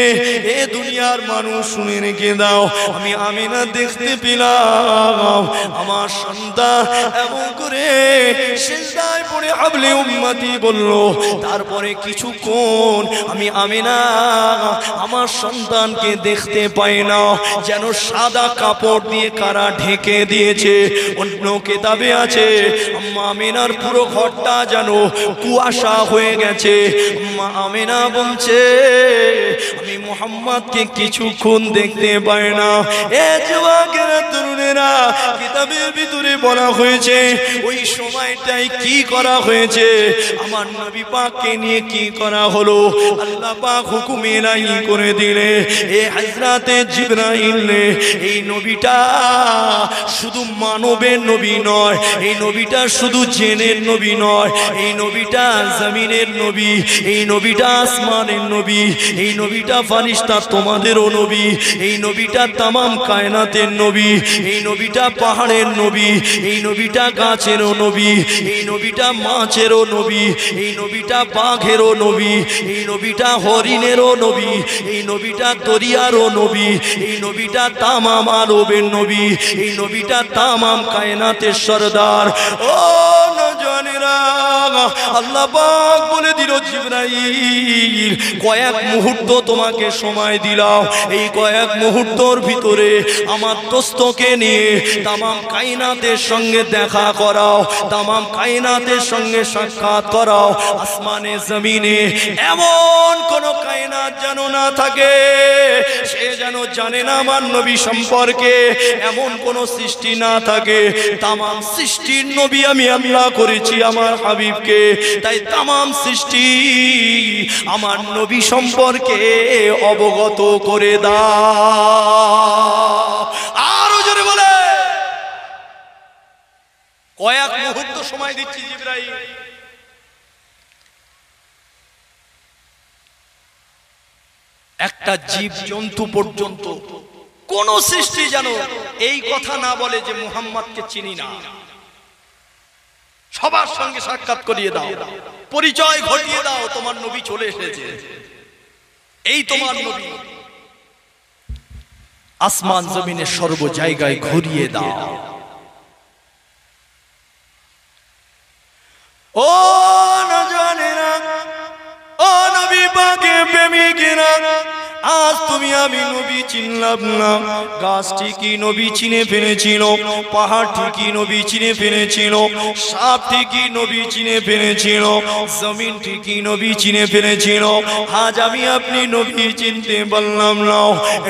এ দুনিয়ার মানুষ শুনে রেখে দাও, আমি আমিনা দেখতে পেলাম আমার সন্তান এমন করে সিজদায় পড়ে হাবলে উম্মতি বলল। তারপরে কিছুক্ষণ আমি আমিনা আমার সন্তানকে দেখতে পাই না, যেন সাদা কাপড় দিয়ে কারা ঢেকে দিয়েছে। অন্য কিতাবে আছে আম্মা আমিনার পুরো ঘরটা যেন কুয়াশা হয়ে গেছে। আম্মা আমিনা বলছে আমি মুহাম্মদকে কিছুক্ষণ দেখতে পাই না। এ যুবকেরা, তরুণেরা, কিতাবের ভিতরে বলা হয়েছে ওই সময়টাই কি করা হয়েছে, আমার নবী পাককে নিয়ে কি করা হলো। আল্লাহ পাক হুকুম এলাই করে দিলে এ হযরতে জিবরাইল, এই নবীটা শুধু মানবের নবী নয়, এই নবীটা শুধু জিনের নবী নয়, এই নবীটা জমিনের নবী, এই নবীটা আসমানের নবী, এই নবীটা ফারিস্তা তোমাদেরও নবী, এই নবীটা তামাম কায়নাতের নবী, এই নবীটা পাহাড়ের নবী, এই নবীটা গাছেরও নবী, এই নবীটা মাছেরও নবী, এই নবীটা বাঘেরও নবী, এই নবীটা হরিণেরও নবী, এই নবীটা দরিয়ারও নবী, এই নবীটা তামাম আরবের নবী, এই নবীটা তামাম কায়নাতের সরদার। ও নওজওয়ানেরা, আল্লাহ পাক বলে দিল জিবরাইল কয়েক মুহূর্ত তোমাকে সময় দিলাম, এই কয়েক মুহূর্তর ভিতরে আমার দোস্তকে নিয়ে তামাম কায়নাতের সঙ্গে দেখা করাও, তামাম কায়নাতের সঙ্গে সাক্ষাৎ করাও। আসমানে জমিনে এমন কোন কায়নাত যেন না থাকে সে যেন জানে না আমার নবী সম্পর্কে, এমন কোন সৃষ্টি না থাকে। তামাম সৃষ্টির নবী আমি আল্লাহ করেছি আমার হাবিবকে, তাই তামাম সৃষ্টি আমার নবী সম্পর্কে অবগত করে দাও। আরো জোরে বলে, কয়েক মুহূর্ত সময় দিচ্ছি জিবরাইল। একটা জীব জন্তু পর্যন্ত কোন সৃষ্টি যেন এই কথা না বলে যে মুহাম্মদকে চিনি না। সবার সঙ্গে সাক্ষাৎ করিয়ে দাও, পরিচয় ঘটিয়ে দাও, তোমার নবী চলে এসেছে, এই তোমার নবী। আসমান জমিনের সর্ব জায়গায় ঘুরিয়ে দাও। ও নওজওয়ানেরা, ও নবী পাকের প্রেমিকেরা, আজ তুমি আমি নবী চিনলাম না। গাছ ঠিকই নবী চিনে ফেলেছিল, পাহাড় ঠিকই নবী চিনে ফেলেছিল, সাপ ঠিকই নবী চিনে ফেলেছিল, জমিন ঠিকই নবী চিনে ফেলেছিল। আজ আমি আপনি নবী চিনতে পারলাম না।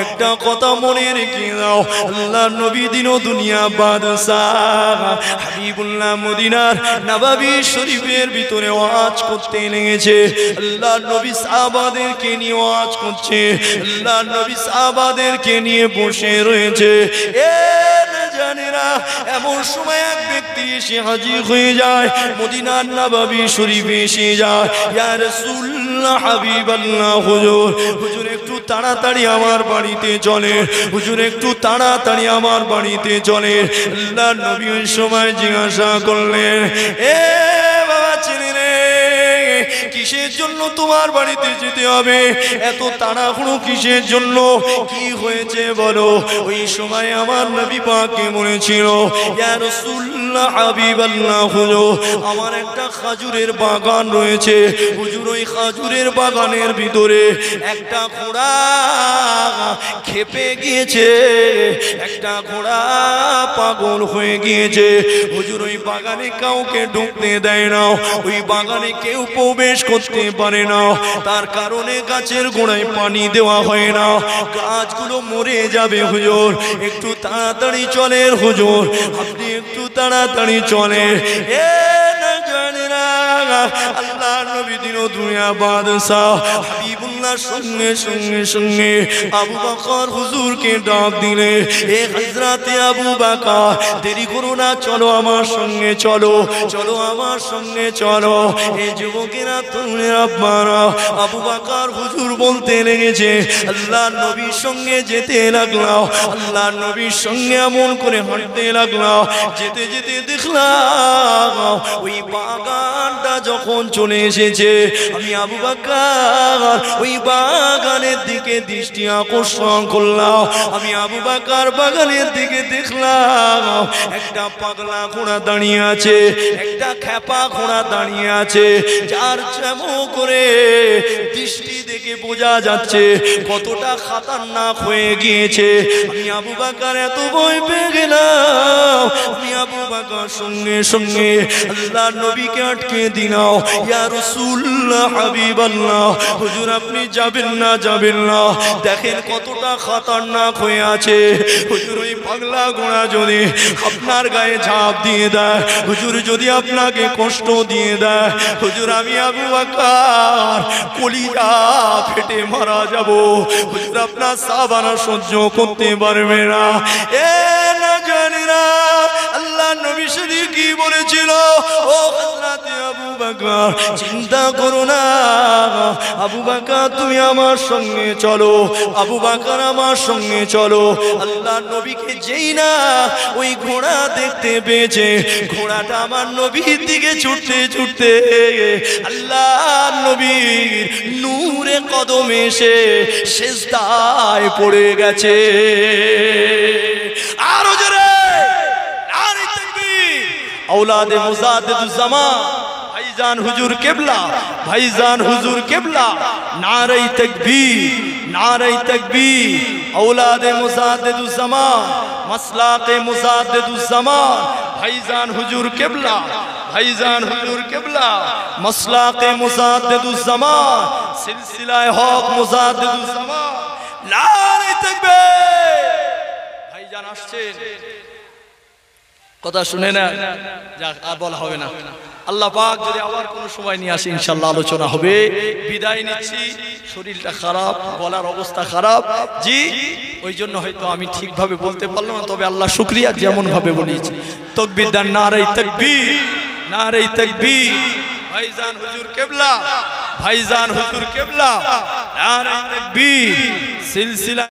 একটা কথা মনে রেখে দাও, আল্লাহ নবী দিন দুনিয়া বাদশাহ হাবিবুল্লাহ মদিনার নববী শরীফের ভিতরে ওয়াজ করতে লেগেছে। আল্লাহ নবী সাহাবাদেরকে নিয়ে ওয়াজ করছে, আল্লাহ নবী সাহাবাদেরকে নিয়ে বসে রয়েছে। এ জানেরা, এমন সময় এক ব্যক্তি এসে হাজির হয়ে যায় মদিনার নববী শরীফে এসে যায়। ইয়া রাসূলুল্লাহ, হাবিবাল্লাহ, হুজুর, হুজুর একটু তাড়াতাড়ি আমার বাড়িতে চলে, হুজুর একটু তাড়াতাড়ি আমার বাড়িতে চলে। আল্লাহ নবী ওই সময় জিজ্ঞাসা করলেন, এ বাবা ছেলে রে, কিসের জন্য তোমার বাড়িতে যেতে হবে? এত তাড়াহুড়ো কিসের জন্য? কি হয়েছে বলো? ওই সময় আমার নবী পাকে বলেছিল, ইয়া রাসূলুল্লাহ, হাবিবাল্লাহ, হুজুর, আমার একটা খাজুরের বাগান রয়েছে, হুজুর ওই খাজুরের বাগানের ভিতরে একটা ঘোড়া খেপে গিয়েছে, একটা ঘোড়া পাগল হয়ে গিয়েছে, হুজুর ওই বাগানে কাউকে ঢুকতে দেয় না, ওই বাগানে কেউ প্রবেশ করতে পারে না, তার কারণে গাছের গোড়ায় পানি দেওয়া হয় না, গাছগুলো মরে যাবে। হুজুর একটু তাড়াতাড়ি চলেন, হুজুর আপনি একটু তাড়াতাড়ি চলেন। এ না জানেনা, আল্লাহ নবী দিন দুনিয়া বাদশাহ হাবিবুল্লাহ আল্লাহ সঙ্গে সঙ্গে সঙ্গে আবু বকর হুজুরকে ডাক দিলে, এ হযরতে আবু বকর দেরি করো না, চলো আমার সঙ্গে চলো, চলো আমার সঙ্গে চলো। এই যুবকেরা তরুণের আব্বারা আবু বকর হুজুর বলতে লেগেছে, আল্লাহর নবীর সঙ্গে যেতে লাগলাম, আল্লাহর নবীর সঙ্গে এমন করে হাঁটতে লাগলাম, যেতে যেতে দেখলাম ওই বাগানটা যখন চলে এসেছে, আমি আবু বকর ওই বাগানের দিকে দৃষ্টি আকর্ষণ করলাম। আমি আবু বকর বাগানের দিকে দেখলাম একটা পাগলা ঘোড়া দাঁড়িয়ে আছে, একটা খেপা ঘোড়া দাঁড়িয়ে আছে, যার যেমন করে দৃষ্টি দেখে বোঝা যাচ্ছে কতটা খতরনাক হয়ে গিয়েছে। আমি আবু বকর এত ভয় পেয়ে গেলাম, আমি আবু বকর সঙ্গে সঙ্গে আল্লাহর নবীকে আটকে দিলাম, ইয়া রাসূলুল্লাহ হাবিবাল্লাহ, হুজুর আপনি যাবেন না, যাবেন না, দেখেন কতটা খতরনাক হয়ে আছে। হুজুর ওই পাগলা ঘোড়া যদি আপনার গায়ে ঝাঁপ দিয়ে দেয়, হুজুর যদি আপনাকে কষ্ট দিয়ে দেয়, হুজুর আমি আবু বকর কলিজা ফেটে মারা যাব, হুজুর আপনার সাবানা সহ্য করতে পারবে না। এ না জানি না আল্লাহ নবী শরীফ কি বলেছিল, ও হযরতে আবু বকর চিন্তা করো না, আবু বকর তুমি আমার সঙ্গে চলো, আবু বকর আমার সঙ্গে চলো। আল্লাহ নবীকে যেই না ওই ঘোড়া দেখতে পেয়েছে, ঘোড়াটা আমার নবীর দিকে ছুটতে ছুটতে আল্লাহ নবীর নূরে কদমে এসে সিজদায় পড়ে গেছে। আরো জোরে নারে তাকবীর। औलादे मुजाद्दिदुज़्ज़मान भाईजान हुजूर किबला, भाईजान हुजूर किबला, नारे तकबीर, नारे तकबीर। औलादे मुजाद्दिदुज़्ज़मान, मसलाके मुजाद्दिदुज़्ज़मान, भाईजान हुजूर किबला, भाईजान हुजूर किबला, मसलाके मुजाद्दिदुज़्ज़मान, सिलसिलाए हक मुजाद्दिदुज़्ज़मान, नारे तकबीर। भाईजान আসছে, কথা শুনে না, যাক আর বলা হবে না। আল্লাহ পাক যদি আবার কোনো সময় নিয়ে আসে ইনশাআল্লাহ আলোচনা হবে। বিদায় নিচ্ছি, শরীরটা খারাপ, গলার অবস্থা খারাপ, জি ওই জন্য হয়তো আমি ঠিকভাবে বলতে পারলাম না, তবে আল্লাহ শুকরিয়া যেমন ভাবে বলেছি। তাকবীর দেন, নারে তাকবীর, নারে তাকবীর। ভাইজান হুজুর কিবলা, ভাইজান হুজুর কিবলা, নারে তাকবীর। সিলসিলা